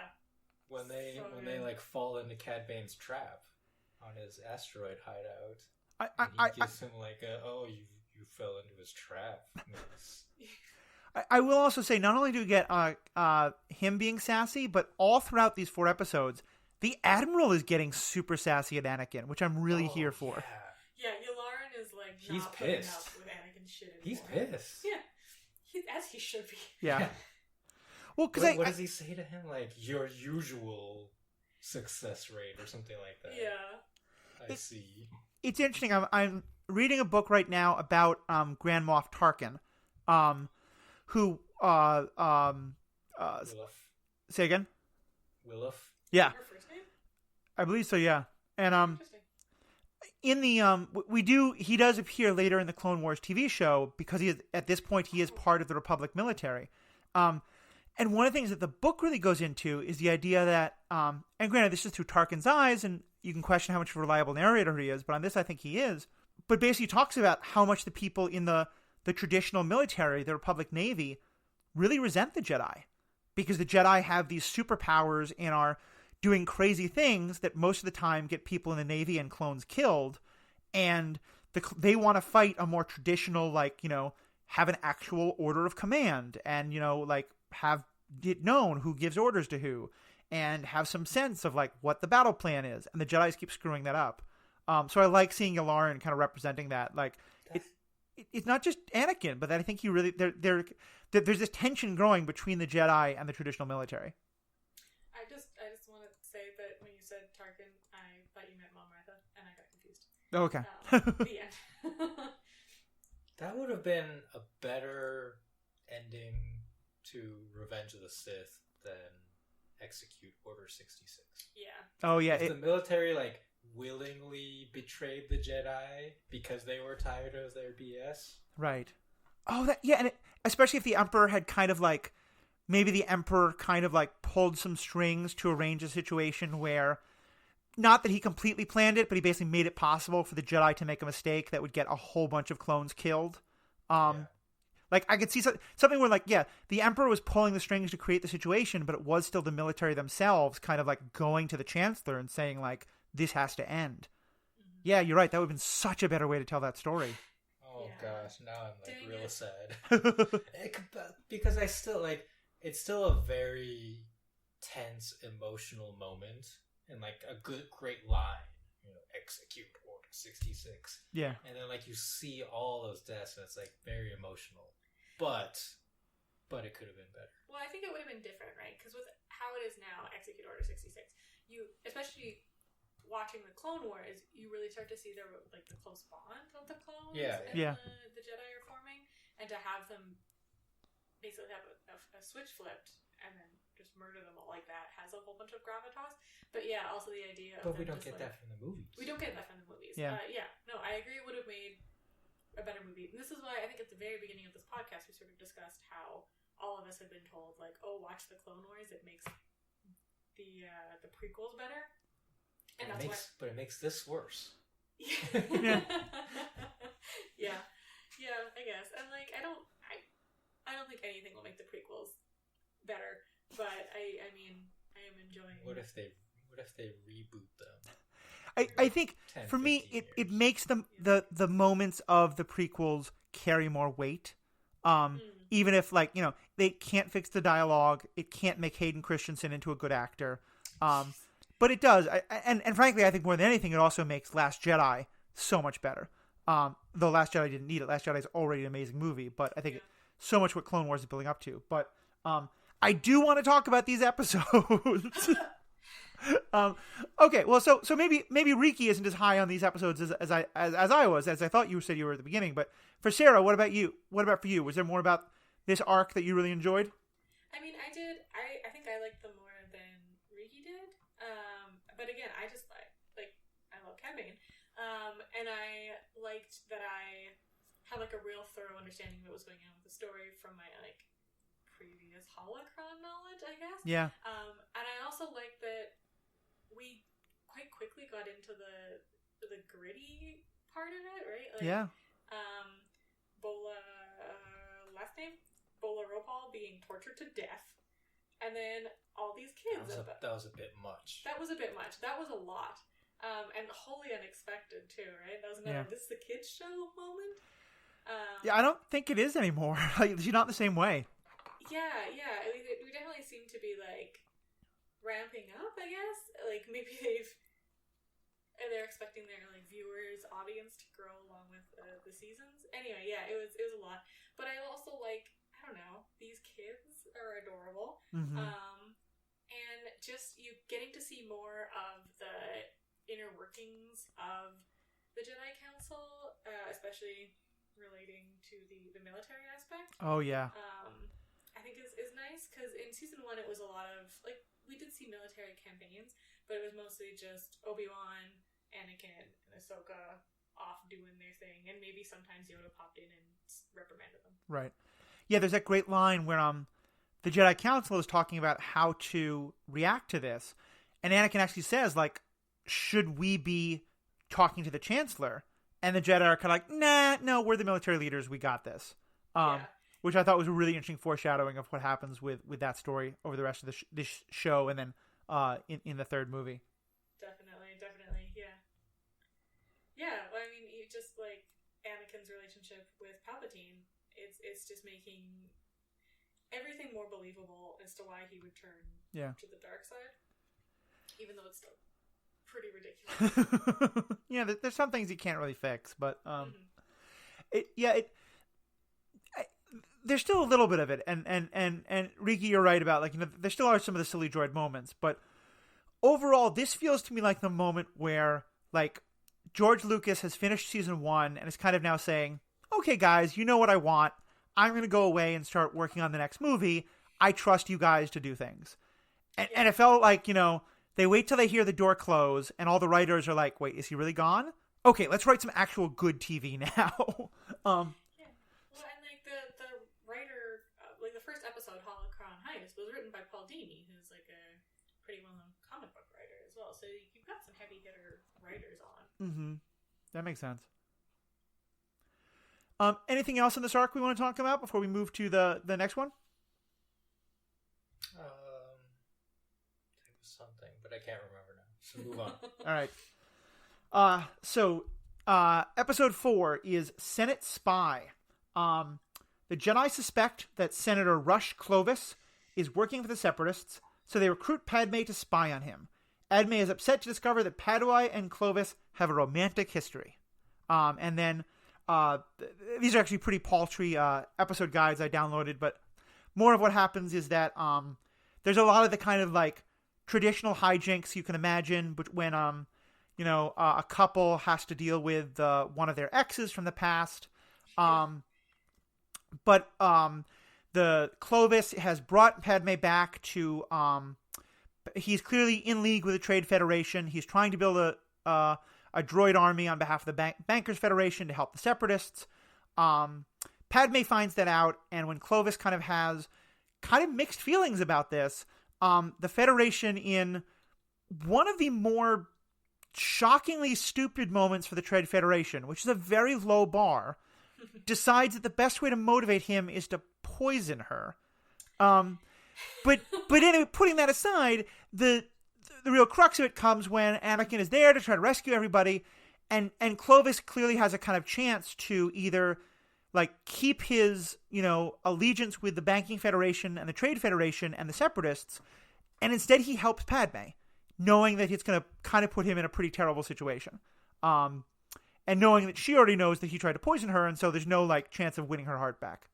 When they like fall into Cad Bane's trap on his asteroid hideout. He gives him like you fell into his trap. I will also say, not only do we get him being sassy, but all throughout these 4 episodes, the Admiral is getting super sassy at Anakin, which I'm really here for. Yeah, Yularen is like he's not putting pissed. up with Anakin's shit anymore. He's pissed. Yeah, as he should be. Yeah. Well, because what does he say to him? Like, your usual success rate or something like that. Yeah. I see. It's interesting. I'm reading a book right now about Grand Moff Tarkin, who say again? Williff. Yeah. Her first name? I believe so. Yeah, and Interesting. in the he does appear later in the Clone Wars TV show because at this point he is part of the Republic military. And one of the things that the book really goes into is the idea that, and granted, this is through Tarkin's eyes, and you can question how much of a reliable narrator he is, but on this I think he is. But basically talks about how much the people in the traditional military, the Republic Navy, really resent the Jedi. Because the Jedi have these superpowers and are doing crazy things that most of the time get people in the Navy and clones killed. and they want to fight a more traditional, like, have an actual order of command, and like have it known who gives orders to who, and have some sense of like what the battle plan is. And the Jedi's keep screwing that up. So I like seeing Yularen kind of representing that. Like it's not just Anakin, but that I think he really there's this tension growing between the Jedi and the traditional military. I just want to say that when you said Tarkin, I thought you meant Mom Martha, and I got confused. Oh, okay. The end. That would have been a better ending to Revenge of the Sith than Execute Order 66. Yeah. Oh yeah. If the military like willingly betrayed the Jedi because they were tired of their BS. Right. Oh, and especially if the Emperor had kind of like, maybe the Emperor kind of like pulled some strings to arrange a situation where, not that he completely planned it, but he basically made it possible for the Jedi to make a mistake that would get a whole bunch of clones killed. Like I could see something where like, yeah, the Emperor was pulling the strings to create the situation, but it was still the military themselves kind of like going to the Chancellor and saying like, this has to end. Mm-hmm. Yeah, you're right. That would have been such a better way to tell that story. Oh gosh, now I'm like real sad. Because I still like, it's still a very tense emotional moment and like a great line, Execute Order 66. Yeah. And then like you see all those deaths and it's like very emotional. But it could have been better. Well, I think it would have been different, right? Because with how it is now, Execute Order 66, you, especially watching the Clone Wars, you really start to see the close bond of the clones and the Jedi are forming, and to have them basically have a switch flipped and then just murder them all like that has a whole bunch of gravitas. But yeah, also the idea of we don't get that from the movies. We don't get that from the movies. Yeah. No, I agree. It would have made a better movie. And this is why I think at the very beginning of this podcast we sort of discussed how all of us have been told like, oh, watch the Clone Wars, it makes the prequels better. And but it makes this worse. Yeah. Yeah, I guess. And like I don't think anything will make the prequels better, but I mean I am enjoying. What if they reboot them? I think 10, for me it makes them the moments of the prequels carry more weight. Even if like, they can't fix the dialogue, it can't make Hayden Christensen into a good actor. But it does. And frankly, I think more than anything, it also makes Last Jedi so much better. Though Last Jedi didn't need it. Last Jedi is already an amazing movie, but I think so much what Clone Wars is building up to. But I do want to talk about these episodes. Okay, well, so maybe Riki isn't as high on these episodes as I thought you said you were at the beginning. But for Sarah, what about you? What about for you? Was there more about this arc that you really enjoyed? I mean, I did. I think I liked them more than Riki did. But again, I just I love Cad Bane. And I liked that I had like a real thorough understanding of what was going on with the story from my like previous holocron knowledge, I guess. Yeah. And I also liked that we quite quickly got into the gritty part of it, right? Like, yeah. Bola, last name? Bola Ropal being tortured to death. And then all these kids. That was a bit much. That was a bit much. That was a lot. And wholly unexpected too, right? That was another this is the kids show moment. I don't think it is anymore. She's not the same way. Yeah. We definitely seem to be like ramping up, I guess. Like maybe they're expecting their like viewers, audience to grow along with the seasons. Anyway, yeah, it was a lot. But I also like, I don't know, these kids are adorable. Mm-hmm. And just you getting to see more of the inner workings of the Jedi Council, especially relating to the military aspect. Oh yeah. I think is nice because in season 1 it was a lot of like we did see military campaigns, but it was mostly just Obi-Wan, Anakin, and Ahsoka off doing their thing, and maybe sometimes Yoda popped in and reprimanded them. Right. Yeah, there's that great line where the Jedi Council is talking about how to react to this, and Anakin actually says like, should we be talking to the Chancellor? And the Jedi are kind of like, nah, no, we're the military leaders. We got this. Which I thought was a really interesting foreshadowing of what happens with that story over the rest of this show and then in the third movie. Definitely, yeah. Yeah, well, I mean, you just like Anakin's relationship with Palpatine. It's just making everything more believable as to why he would turn to the dark side, even though it's still pretty ridiculous. Yeah, there's some things you can't really fix, but there's still a little bit of it, and Riki, you're right about, like, there still are some of the silly droid moments, but overall, this feels to me like the moment where, like, George Lucas has finished season 1 and is kind of now saying, okay, guys, you know what I want. I'm going to go away and start working on the next movie. I trust you guys to do things. And it felt like, they wait till they hear the door close, and all the writers are like, wait, is he really gone? Okay, let's write some actual good TV now. Well, and like the writer, like the first episode, Holocron Heist, was written by Paul Dini, who's like a pretty well-known comic book writer as well. So you've got some heavy hitter writers on. Mm-hmm. That makes sense. Anything else in this arc we want to talk about before we move to the next one? There was something, but I can't remember now. So move on. All right. So episode 4 is Senate Spy. The Jedi suspect that Senator Rush Clovis is working for the Separatists, so they recruit Padme to spy on him. Padme is upset to discover that Padua and Clovis have a romantic history. And then these are actually pretty paltry episode guides I downloaded, but more of what happens is that there's a lot of the kind of like traditional hijinks you can imagine, but when a couple has to deal with one of their exes from the past. But the Clovis has brought Padme back to. He's clearly in league with the Trade Federation. He's trying to build a droid army on behalf of the Bankers Federation to help the Separatists. Padme finds that out, and when Clovis kind of has kind of mixed feelings about this, the Federation, in one of the more shockingly stupid moments for the Trade Federation, which is a very low bar, decides that the best way to motivate him is to poison her. But anyway, putting that aside, the real crux of it comes when Anakin is there to try to rescue everybody, and Clovis clearly has a kind of chance to either like keep his allegiance with the Banking Federation and the Trade Federation and the Separatists, and instead he helps Padme, knowing that it's going to kind of put him in a pretty terrible situation, and knowing that she already knows that he tried to poison her, and so there's no like chance of winning her heart back.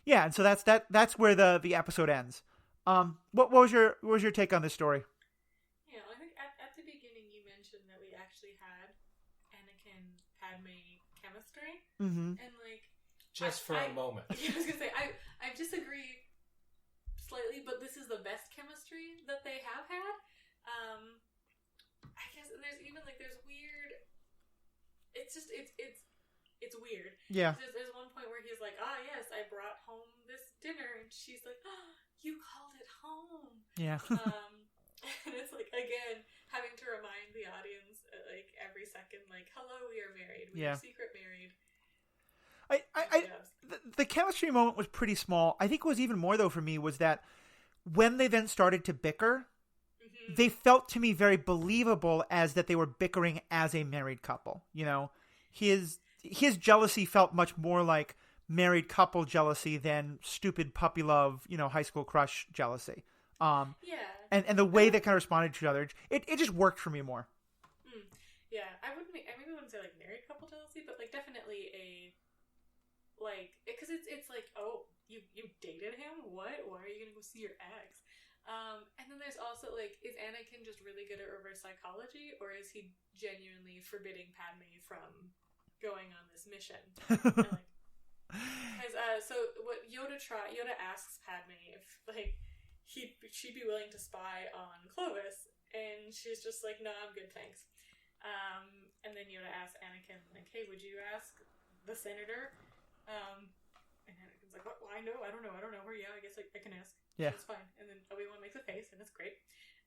Yeah, and so that's where the episode ends. What was your take on this story? Yeah, I think at the beginning you mentioned that we actually had Anakin Padme chemistry, and like just for a moment. I was gonna say I disagree slightly, but this is the best chemistry that they have had. I guess there's even like there's weird. It's just it's weird. Yeah. There's one point where he's like, yes, I brought home this dinner, and she's like, you called it home. Yeah. And it's like, again, having to remind the audience like every second, like, hello, we are married. We are secret married. The chemistry moment was pretty small. I think what was even more though for me was that when they then started to bicker, they felt to me very believable as that they were bickering as a married couple. His jealousy felt much more like married couple jealousy than stupid puppy love, high school crush jealousy. And the way they kind of responded to each other, it just worked for me more. Yeah, I maybe wouldn't say like married couple jealousy, but like definitely because it's like, oh, you dated him? What? Why are you gonna go see your ex? And then there's also like, is Anakin just really good at reverse psychology, or is he genuinely forbidding Padme from going on this mission? So what Yoda asks Padme if like she'd be willing to spy on Clovis, and she's just like, no, I'm good, thanks. And then Yoda asks Anakin like, hey, would you ask the senator? And Anakin's like, well, I don't know. Or yeah, I guess I can ask. Yeah, it's fine. And then Obi-Wan makes a face, and it's great.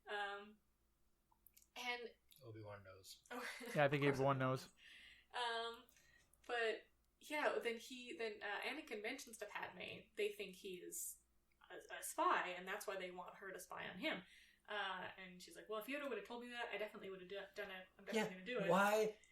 And Obi-Wan knows. Yeah, I think everyone knows. But yeah, then Anakin mentions to Padme they think he's a spy, and that's why they want her to spy on him. And she's like, well, if Yoda would have told me that, I definitely would have done it. I'm definitely going to do it.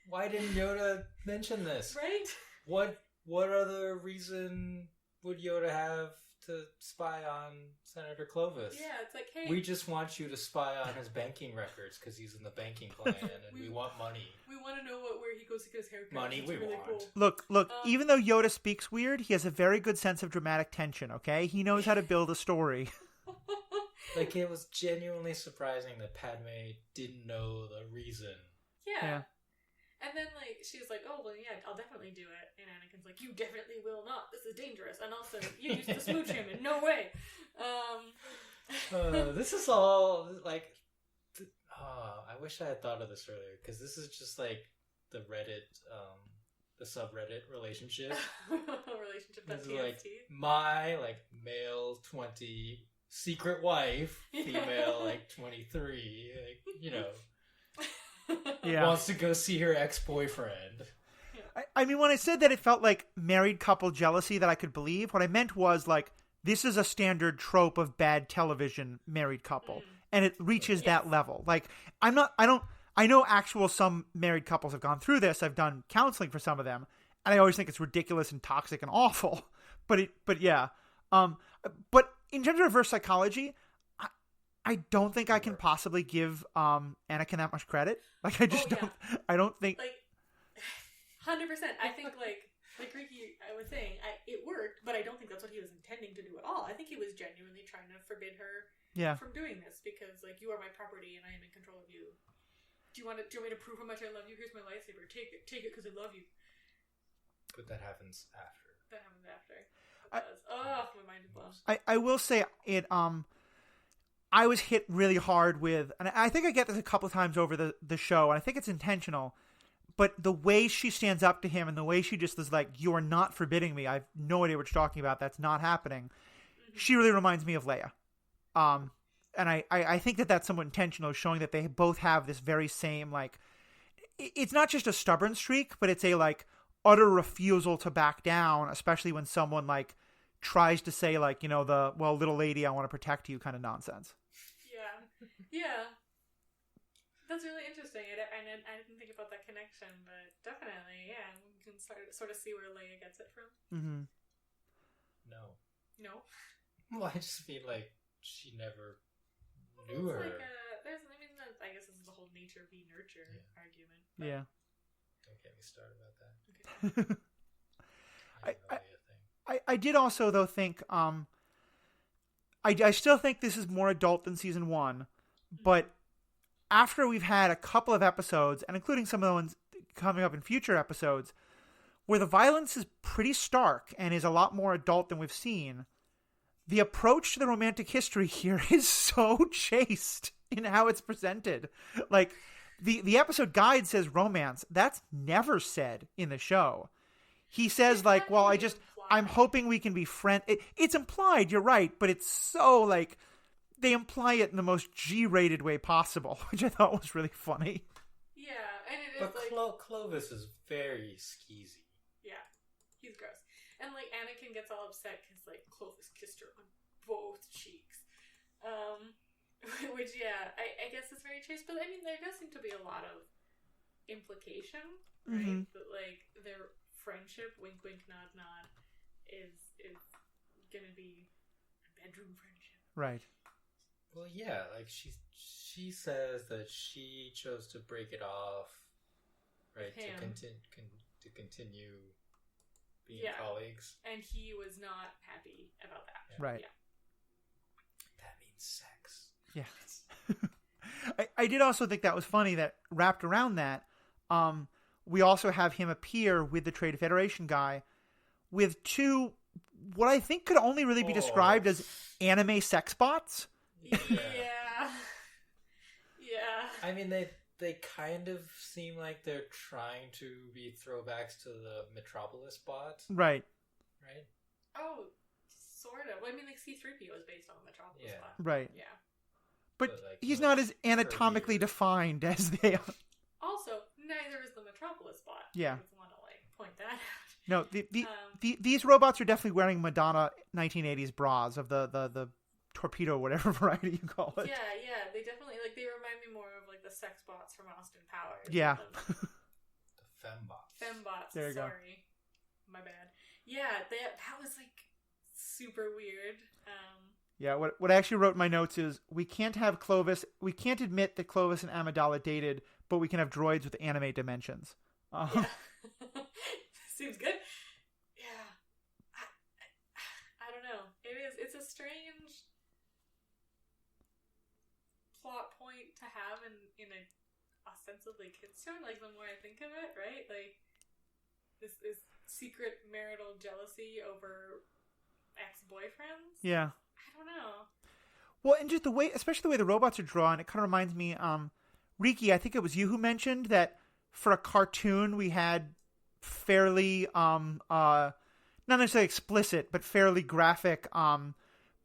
Why didn't Yoda mention this? Right? What other reason would Yoda have to spy on Senator Clovis? Yeah, it's like, hey... We just want you to spy on his banking records because he's in the banking plan and we want money. We want to know where he goes to get his haircut. Money we really want. Cool. Look, even though Yoda speaks weird, he has a very good sense of dramatic tension, okay? He knows how to build a story. Like, it was genuinely surprising that Padme didn't know the reason. Yeah. And then, like, she's like, oh, well, yeah, I'll definitely do it. And Anakin's like, you definitely will not. This is dangerous. And also, you used to smooch him in no way. This is all, like... I wish I had thought of this earlier, because this is just, like, the Reddit, the subreddit relationship. This is, like, my, like, male 20... secret wife, female, like 23, like, you know, wants to go see her ex-boyfriend. I mean, when I said that it felt like married couple jealousy that I could believe, what I meant was like, this is a standard trope of bad television married couple, and it reaches that level. Like, I know some married couples have gone through this. I've done counseling for some of them, and I always think it's ridiculous and toxic and awful. But in terms of reverse psychology, I don't think I can possibly give Anakin that much credit. Like, I just don't. I don't think. Like, 100%. I think like Ricky, I was saying, it worked, but I don't think that's what he was intending to do at all. I think he was genuinely trying to forbid her from doing this because, like, you are my property and I am in control of you. Do you want me to prove how much I love you? Here's my lightsaber. Take it because I love you. But that happens after. My mind is blown. I will say it. I was hit really hard with, and I think I get this a couple of times over the show, and I think it's intentional. But the way she stands up to him, and the way she just is like, "You are not forbidding me. I have no idea what you're talking about. That's not happening." Mm-hmm. She really reminds me of Leia. And I think that that's somewhat intentional, showing that they both have this very same, like, it's not just a stubborn streak, but it's a, like, utter refusal to back down, especially when someone, like, tries to say, like, you know, little lady, I want to protect you kind of nonsense. Yeah. That's really interesting. I didn't think about that connection, but definitely, yeah. We can sort of see where Leia gets it from. Mm-hmm. No? Well, I just mean, like, she never knew her. Like I guess this is the whole nature v nurture argument. Yeah. Don't get me started about that. Okay. I did also, though, think I still think this is more adult than season 1, but after we've had a couple of episodes, and including some of the ones coming up in future episodes, where the violence is pretty stark and is a lot more adult than we've seen, the approach to the romantic history here is so chaste in how it's presented. Like, the episode guide says romance. That's never said in the show. He says, like, well, I'm hoping we can be friends. It's implied, you're right, but it's so, like, they imply it in the most G-rated way possible, which I thought was really funny. Yeah, and it is, but Clovis is very skeezy. Yeah, he's gross. And, like, Anakin gets all upset because, like, Clovis kissed her on both cheeks. Which, yeah, I guess is very chaste. But, I mean, there does seem to be a lot of implication, right? Mm-hmm. That, like, their friendship, wink, wink, nod, nod, is gonna be a bedroom friendship. Right. Well, yeah, like, she says that she chose to break it off, right, to continue being colleagues. And he was not happy about that. Yeah. Right. Yeah. That means sex. Yeah. I did also think that was funny that wrapped around that, we also have him appear with the Trade Federation guy with two, what I think could only really be described as anime sex bots. Yeah. I mean, they kind of seem like they're trying to be throwbacks to the Metropolis bot. Right. Oh, sort of. Well, I mean, like, C-3PO is based on the Metropolis bot. Right. Yeah. But like, he's not as anatomically defined as they are. Also, neither is the Metropolis bot. Yeah. I just want to, like, point that out. No, these robots are definitely wearing Madonna 1980s bras of the torpedo, whatever variety you call it. Yeah, they definitely like. They remind me more of like the sex bots from Austin Powers. Yeah. The fembots. Fembots. There you go. Sorry, my bad. Yeah, that was like super weird. Yeah, what I actually wrote in my notes is we can't admit that Clovis and Amidala dated, but we can have droids with anime dimensions. Yeah. Seems good. Yeah. I don't know. It's a strange plot point to have in a ostensibly kids show, like the more I think of it, right? Like this secret marital jealousy over ex-boyfriends. Yeah. I don't know. Well, and just the way, especially the way the robots are drawn, it kind of reminds me, Riki, I think it was you who mentioned that for a cartoon we had fairly, not necessarily explicit, but fairly graphic,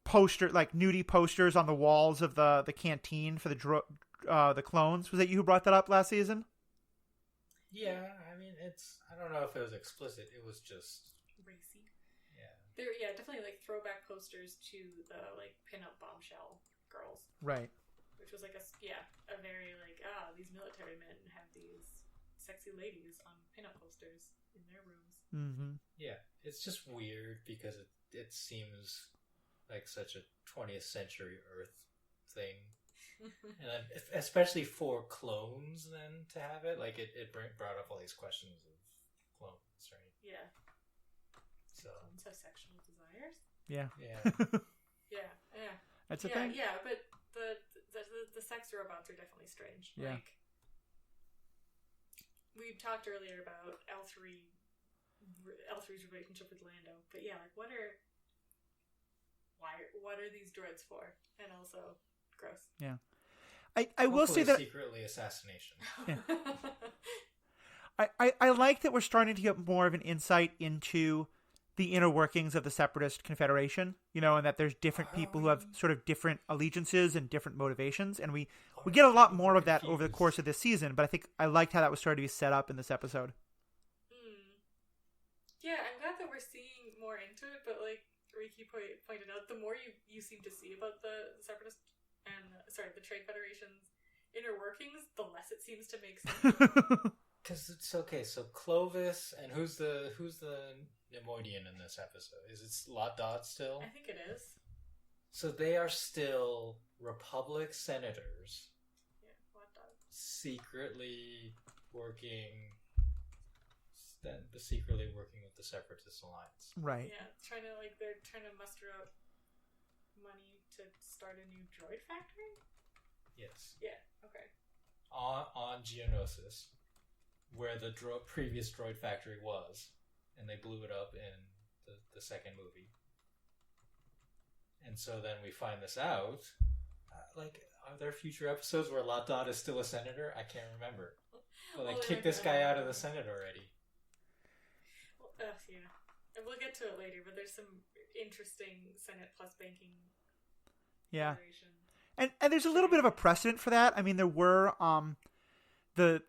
poster, like nudie posters on the walls of the canteen for the clones. Was that you who brought that up last season? Yeah, I mean, I don't know if it was explicit. It was just Racy. Yeah. Definitely like throwback posters to the like pinup bombshell girls. Right. Which was like a very like, these military men have these sexy ladies on pinup posters in their rooms. Mm-hmm. Yeah, it's just weird because it seems like such a 20th century Earth thing. And then, especially for clones then to have it, like it brought up all these questions of clones, right? Yeah. So Clones have sexual desires? Yeah. Yeah. That's a thing. Yeah, but the sex robots are definitely strange. Yeah. Like, we talked earlier about L3's relationship with Lando, but yeah, like what are these droids for? And also gross. Yeah. I will say that secretly assassination. Yeah. I like that we're starting to get more of an insight into the inner workings of the Separatist Confederation, and that there's different people who have sort of different allegiances and different motivations, and we get a lot more of that over the course of this season, but I think I liked how that was starting to be set up in this episode. Yeah, I'm glad that we're seeing more into it, but like Riki pointed out, the more you seem to see about the Separatist and the Trade Federation's inner workings, the less it seems to make sense. Because it's okay. So Clovis and who's the Nemoidian in this episode? Is it Lot Dot still? I think it is. So they are still Republic senators. Yeah, Lot Dot. Secretly working with the Separatist Alliance. Right. Yeah, they're trying to muster up money to start a new droid factory? Yes. Yeah, okay. On Geonosis, where the previous droid factory was, and they blew it up in the second movie. And so then we find this out. Are there future episodes where Lot Dot is still a senator? I can't remember. But kick this guy out of the Senate already. Yeah. And we'll get to it later, but there's some interesting Senate plus banking. Yeah. And there's a little bit of a precedent for that. I mean, there were in the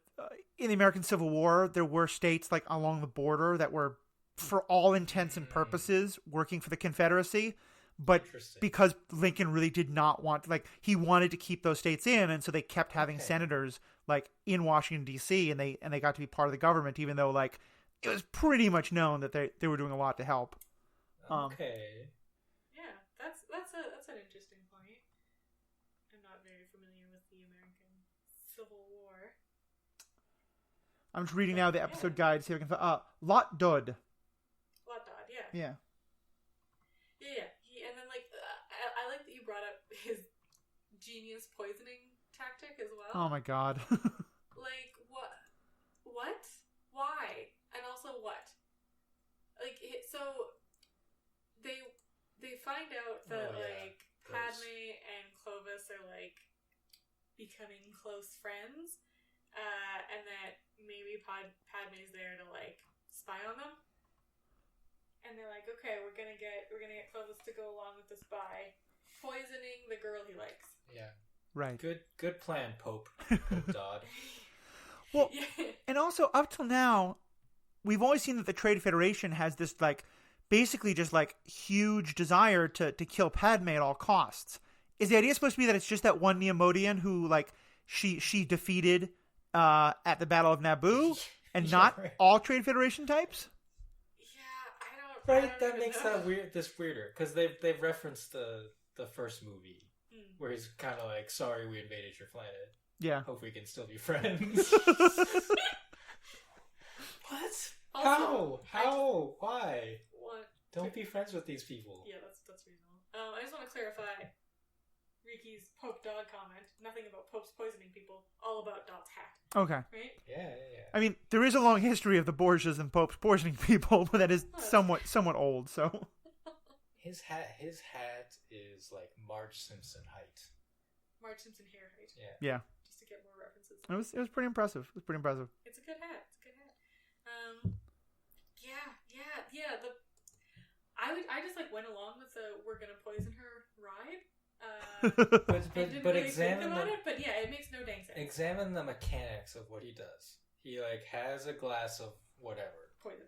American Civil War, there were states like along the border that were, for all intents and purposes, working for the Confederacy. But because Lincoln really did not want, he wanted to keep those states in, and so they kept having senators in Washington D.C. and they got to be part of the government, even though it was pretty much known that they were doing a lot to help. Okay. Yeah, that's an interesting point. I'm not very familiar with the American Civil War. I'm just reading now the episode guide to see if I can. Lot Dod. Lot Dod, yeah. Yeah. Yeah. And then I like that you brought up his genius poisoning tactic as well. Oh my god. What? Why? And also what? So they find out that Padme and Clovis are becoming close friends, and that maybe Padme's there to spy on them. And they're like, okay, we're gonna get Clovis to go along with the spy, poisoning the girl he likes. Yeah. Right. Good plan, Pope Dodd. Well, and also up till now, we've always seen that the Trade Federation has this basically just like huge desire to kill Padme at all costs. Is the idea supposed to be that it's just that one Neomodian who like she defeated at the Battle of Naboo, and not all Trade Federation types? Yeah, I Right, that makes that weirder because they've referenced the first movie where he's kind of like, "Sorry, we invaded your planet. Yeah, hope we can still be friends." What? Also, How? Why? What? Don't be friends with these people. Yeah, that's reasonable. I just want to clarify Riki's Pope Dog comment. Nothing about popes poisoning people. All about Dog's hat. Okay. Right? Yeah. I mean, there is a long history of the Borgias and popes poisoning people, but that is somewhat old. So his hat is like Marge Simpson height. Marge Simpson hair height. Yeah. Just to get more references. It was pretty impressive. It's a good hat. Yeah. I just like went along with the "we're gonna poison her" ride. But but really examine think about it. But yeah, it makes no dang sense. Examine the mechanics of what he does. He like has a glass of whatever Poison.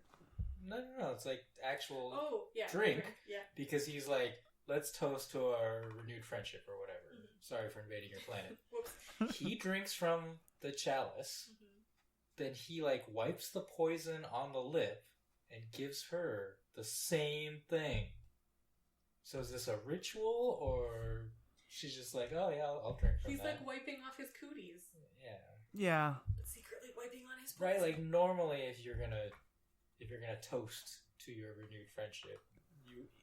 No. It's like actual drink. Yeah. Because he's like, let's toast to our renewed friendship or whatever. Mm-hmm. Sorry for invading your planet. Whoops. He drinks from the chalice. Mm-hmm. Then he like wipes the poison on the lip and gives her the same thing. So is this a ritual, or she's just like, oh yeah, I'll drink from He's that? He's like wiping off his cooties. Yeah. Secretly wiping on his poison. Right, like normally if you're gonna toast to your renewed friendship,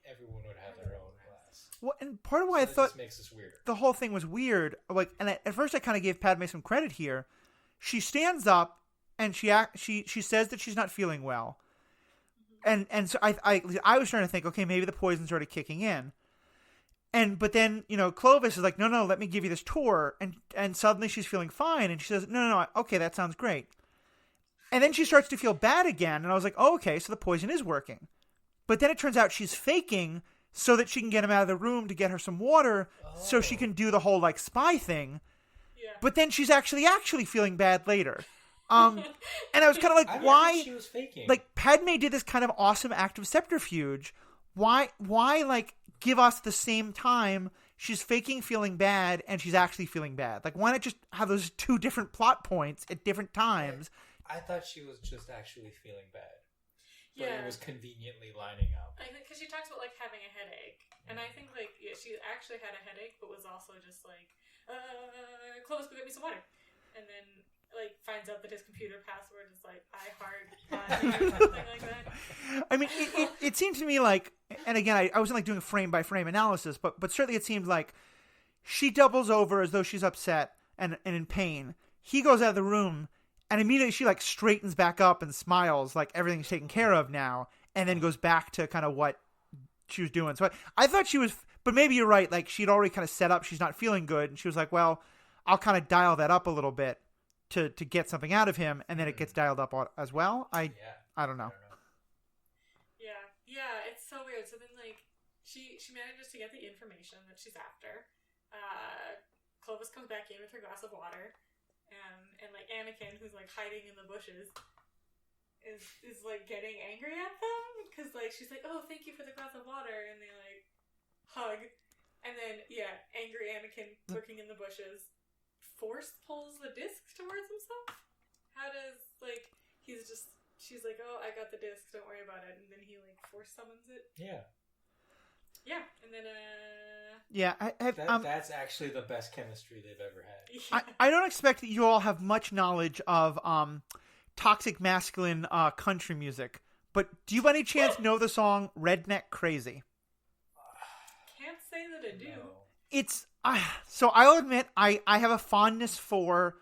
everyone would have their own glass. Well, and part of why I thought this makes this weirder. The whole thing was weird, like, and at first I kind of gave Padme some credit here. She stands up and she says that she's not feeling well. And so I was trying to think, okay, maybe the poison's already kicking in. But then, Clovis is like, no, let me give you this tour. And suddenly she's feeling fine. And she says, no, okay, that sounds great. And then she starts to feel bad again. And I was like, oh, okay, so the poison is working. But then it turns out she's faking so that she can get him out of the room to get her some water so she can do the whole, like, spy thing. Yeah. But then she's actually feeling bad later. And I was kind of like, why? She was faking. Like, Padme did this kind of awesome act of subterfuge. Why, like, give us the same time she's faking feeling bad and she's actually feeling bad? Like, why not just have those two different plot points at different times? I thought she was just actually feeling bad. Yeah. But it was conveniently lining up. I think because she talks about, like, having a headache. And I think, like, she actually had a headache, but was also just like, Clovis, go get me some water. And then, like, finds out that his computer password is like or something like that. I mean, it seemed to me like, and again, I wasn't like doing frame by frame analysis, but certainly it seemed like she doubles over as though she's upset and in pain. He goes out of the room and immediately she like straightens back up and smiles like everything's taken care of now, and then goes back to kind of what she was doing. So I thought she was, but maybe you're right. Like she'd already kind of set up, she's not feeling good, and she was like, well, I'll kind of dial that up a little bit to get something out of him, and then it gets dialed up as well. I don't know. Yeah, it's so weird. So then, like, she manages to get the information that she's after. Clovis comes back in with her glass of water, and like Anakin, who's like hiding in the bushes, is like getting angry at them because like she's like, oh, thank you for the glass of water, and they like hug, and then angry Anakin lurking in the bushes force pulls the disc towards himself. How does she's like, oh, I got the disc, don't worry about it, and then he like force summons it. And then that's actually the best chemistry they've ever had. I don't expect that you all have much knowledge of toxic masculine country music, but do you by any chance know the song Redneck Crazy? Can't say that I do. No. It's so I'll admit I have a fondness for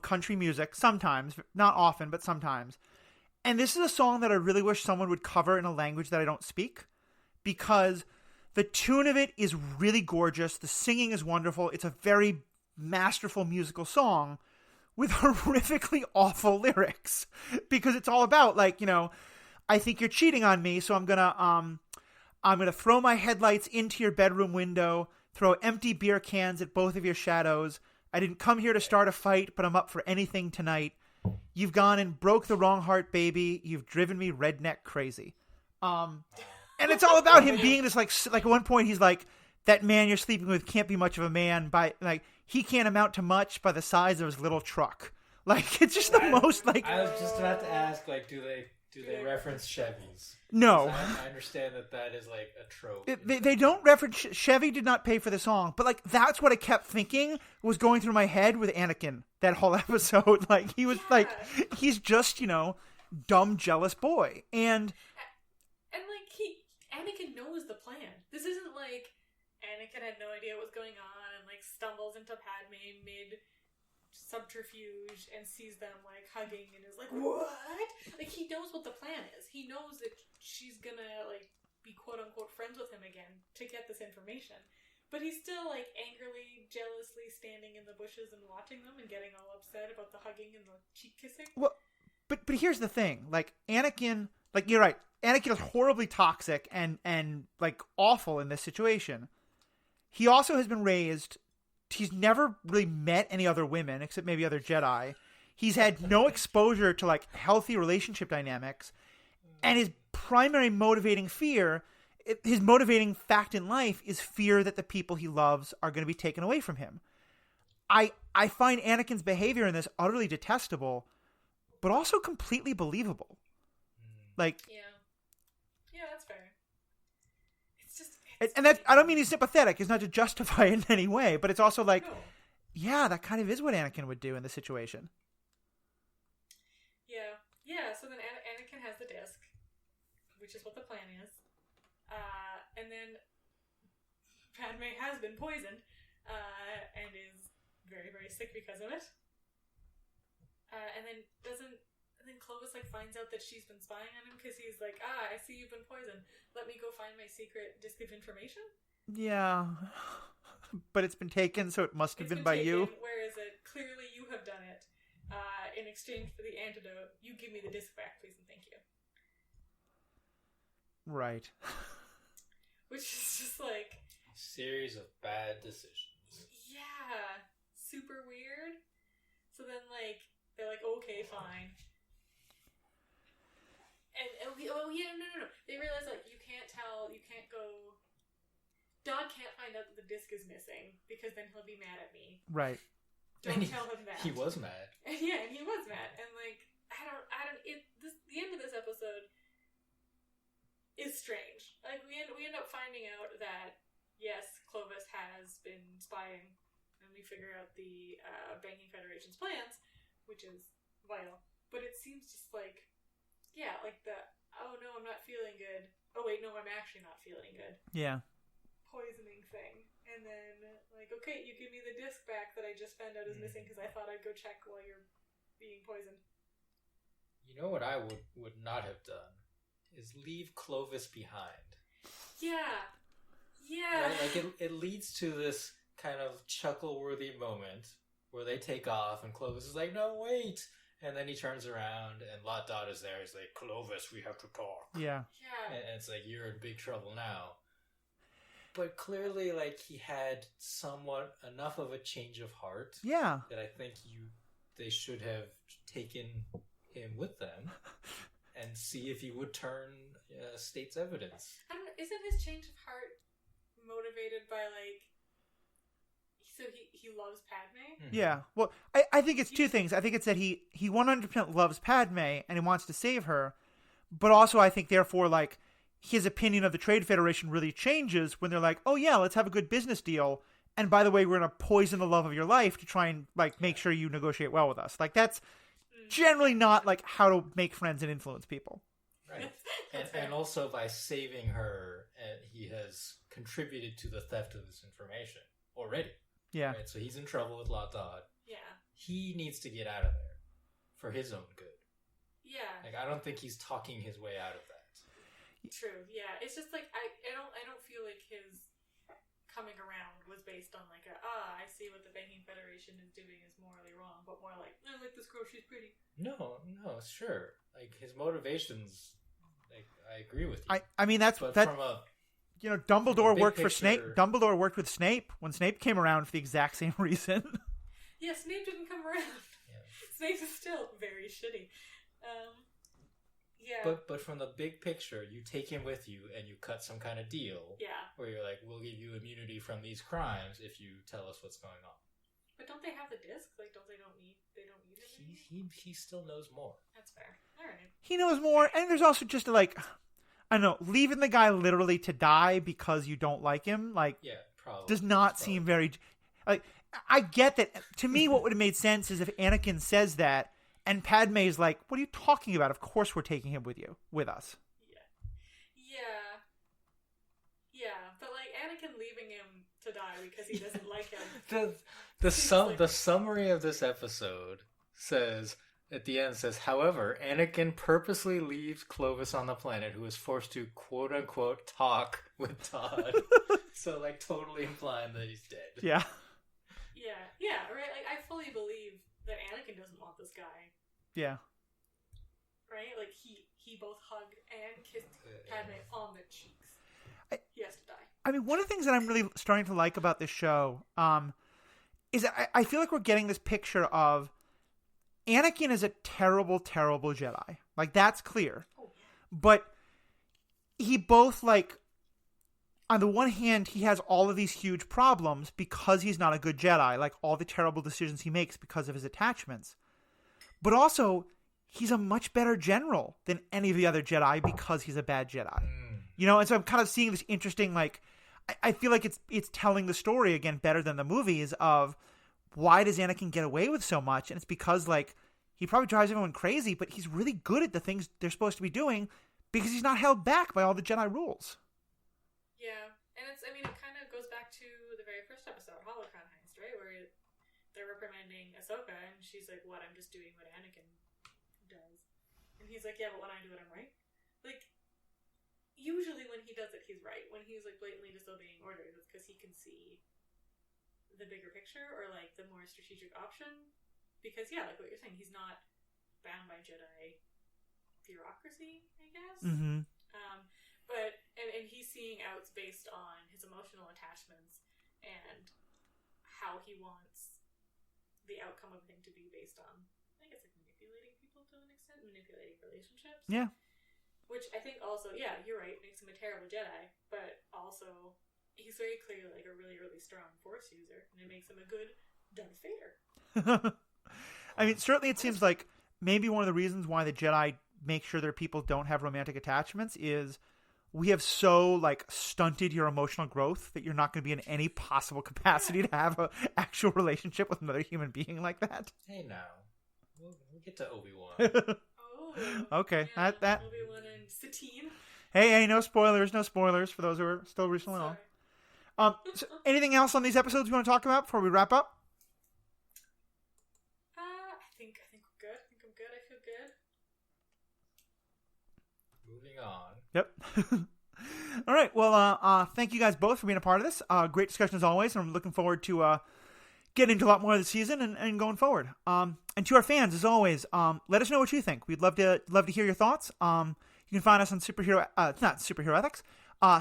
country music sometimes, not often, but sometimes. And this is a song that I really wish someone would cover in a language that I don't speak, because the tune of it is really gorgeous. The singing is wonderful. It's a very masterful musical song with horrifically awful lyrics, because it's all about like, I think you're cheating on me, so I'm gonna throw my headlights into your bedroom window, throw empty beer cans at both of your shadows. I didn't come here to start a fight, but I'm up for anything tonight. You've gone and broke the wrong heart, baby. You've driven me redneck crazy. And it's all about him being this, like at one point he's like, that man you're sleeping with can't be much of a man by, like, he can't amount to much by the size of his little truck. Like, it's just the most, like... I was just about to ask, like, do they reference Chevys? No. I understand that is, like, a trope. They don't reference... Chevy did not pay for the song, but, like, that's what I kept thinking was going through my head with Anakin, that whole episode. Like, he was, like, he's just, dumb, jealous boy. And like, Anakin knows the plan. This isn't like Anakin had no idea what was going on and, like, stumbles into Padme mid-subterfuge and sees them, like, hugging and is like, what? Like, he knows what the plan is. He knows that she's gonna, like, be quote-unquote friends with him again to get this information. But he's still, like, angrily, jealously standing in the bushes and watching them and getting all upset about the hugging and the cheek kissing. Well, but here's the thing. Like, Anakin... Like, you're right. Anakin is horribly toxic and like, awful in this situation. He also has been raised... He's never really met any other women, except maybe other Jedi. He's had no exposure to, like, healthy relationship dynamics. And his primary motivating his motivating fact in life is fear that the people he loves are going to be taken away from him. I find Anakin's behavior in this utterly detestable, but also completely believable. Like... Yeah, that's fair. It's just... And that, I don't mean he's sympathetic. It's not to justify it in any way, but it's also like, No. Yeah, that kind of is what Anakin would do in this situation. Yeah, so then Anakin has the disc, which is what the plan is. And then Padme has been poisoned, and is very, very sick because of it. And then Clovis, like, finds out that she's been spying on him because he's like, I see you've been poisoned. Let me go find my secret disc of information. Yeah. But it's been taken, so it must have been by you. Where is it? Clearly you have done it. In exchange for the antidote, you give me the disc back, please and thank you. Right. Which is just like... Series of bad decisions. Yeah. Super weird. So then, like, they're like, okay, fine. And no. They realize, like, you can't go... Dodd can't find out that the disc is missing, because then he'll be mad at me. Right. Don't tell him that. He was mad. Yeah, and he was mad. And, like, the end of this episode is strange. Like, we end up finding out that, yes, Clovis has been spying, and we figure out the Banking Federation's plans, which is vital. But it seems just like, yeah, like the, oh no, I'm not feeling good. Oh wait, no, I'm actually not feeling good. Yeah. Poisoning thing. And then, like, okay, you give me the disc back that I just found out is missing because I thought I'd go check while you're being poisoned. You know what I would not have done? Is leave Clovis behind. Yeah. Yeah. Right? Like, it leads to this kind of chuckle-worthy moment where they take off and Clovis is like, no, wait! And then he turns around and Lot Dot is there. He's like, Clovis, we have to talk. Yeah. Yeah. And it's like, you're in big trouble now. But clearly, like, he had somewhat enough of a change of heart. Yeah. That I think they should have taken him with them and see if he would turn state's evidence. I don't know, isn't his change of heart motivated by, like, so he loves Padme? Mm-hmm. Yeah. Well, I think it's two things. I think it's that he 100% loves Padme and he wants to save her, but also I think therefore, like, his opinion of the Trade Federation really changes when they're like, oh yeah, let's have a good business deal. And by the way, we're going to poison the love of your life to try and, like, make sure you negotiate well with us. Like, that's generally not, like, how to make friends and influence people. Right. And also by saving her, he has contributed to the theft of this information already. Yeah. Right? So he's in trouble with Lot Dot. Yeah. He needs to get out of there for his own good. Yeah. Like, I don't think he's talking his way out of that. True. Yeah. It's just like I don't feel like his coming around was based on like I see what the Banking Federation is doing is morally wrong, but more like, I like this girl, she's pretty. No, sure. Like, his motivations, like, I agree with you. I mean, that's but that. From a Dumbledore worked picture... for Snape. Dumbledore worked with Snape when Snape came around for the exact same reason. Yeah, Snape didn't come around. Yeah. Snape is still very shitty. Yeah. But from the big picture, you take him with you and you cut some kind of deal. Yeah. Where you're like, we'll give you immunity from these crimes if you tell us what's going on. But don't they have the disc? Like, they don't need it? He still knows more. That's fair. All right. He knows more, and there's also just like, I don't know, leaving the guy literally to die because you don't like him, like, yeah, probably does not seem very. Like, I get that. To me, what would have made sense is if Anakin says that, and Padme's like, "What are you talking about? Of course, we're taking him with us." Yeah. But like Anakin leaving him to die because he doesn't like him. The summary of this episode says. At the end says, however, Anakin purposely leaves Clovis on the planet, who is forced to quote-unquote talk with Todd. So, like, totally implying that he's dead. Yeah. Yeah, right? Like, I fully believe that Anakin doesn't want this guy. Yeah. Right? Like, he both hugged and kissed Padme on the cheeks. He has to die. I mean, one of the things that I'm really starting to like about this show is that I feel like we're getting this picture of Anakin is a terrible, terrible Jedi. Like, that's clear. Oh, yeah. But he both, like, on the one hand, he has all of these huge problems because he's not a good Jedi. Like, all the terrible decisions he makes because of his attachments. But also, he's a much better general than any of the other Jedi because he's a bad Jedi. You know, and so I'm kind of seeing this interesting, like, I feel like it's telling the story, again, better than the movies of why does Anakin get away with so much? And it's because, like, he probably drives everyone crazy, but he's really good at the things they're supposed to be doing because he's not held back by all the Jedi rules. Yeah, and it kind of goes back to the very first episode, Holocron Heist, right? Where they're reprimanding Ahsoka, and she's like, what, I'm just doing what Anakin does. And he's like, yeah, but when I do it, I'm right. Like, usually when he does it, he's right. When he's, like, blatantly disobeying orders, it's because he can see the bigger picture or like the more strategic option, because like what you're saying, he's not bound by Jedi bureaucracy, I guess. But he's seeing outs based on his emotional attachments and how he wants the outcome of a thing to be based on, I guess, like manipulating people to an extent, manipulating relationships. Yeah. Which I think also, you're right, makes him a terrible Jedi, but also he's very clearly like a really, really strong Force user, and it makes him a good Darth Vader. I mean, certainly it seems like maybe one of the reasons why the Jedi make sure their people don't have romantic attachments is we have so, like, stunted your emotional growth that you're not going to be in any possible capacity to have an actual relationship with another human being like that. Hey, now. We'll get to Obi-Wan. Okay. Yeah, that. Obi-Wan and Satine. Hey, no spoilers for those who are still recently on. So anything else on these episodes you want to talk about before we wrap up? I think we're good. I'm good. I feel good. Moving on. Yep. All right. Well, thank you guys both for being a part of this. Great discussion as always, and I'm looking forward to getting into a lot more of the season and going forward. And to our fans, as always, let us know what you think. We'd love to hear your thoughts. You can find us on not Superhero Ethics,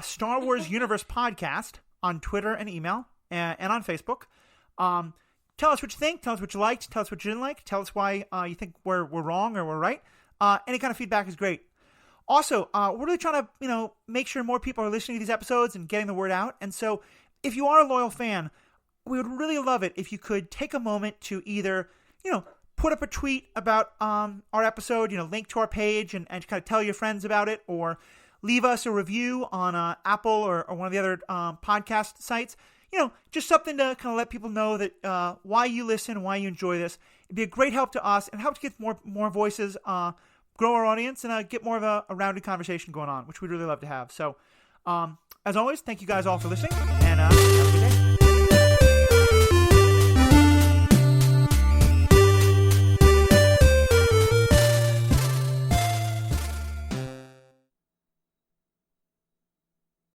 Star Wars Universe Podcast on Twitter and email and on Facebook. Tell us what you think. Tell us what you liked. Tell us what you didn't like. Tell us why you think we're wrong or we're right. Any kind of feedback is great. Also, we're really trying to, make sure more people are listening to these episodes and getting the word out. And so if you are a loyal fan, we would really love it if you could take a moment to either, put up a tweet about our episode, link to our page and kind of tell your friends about it, or leave us a review on Apple or one of the other podcast sites. Just something to kind of let people know that why you listen, why you enjoy this. It'd be a great help to us and help to get more voices, grow our audience, and get more of a rounded conversation going on, which we'd really love to have. So, as always, thank you guys all for listening, and have a good day.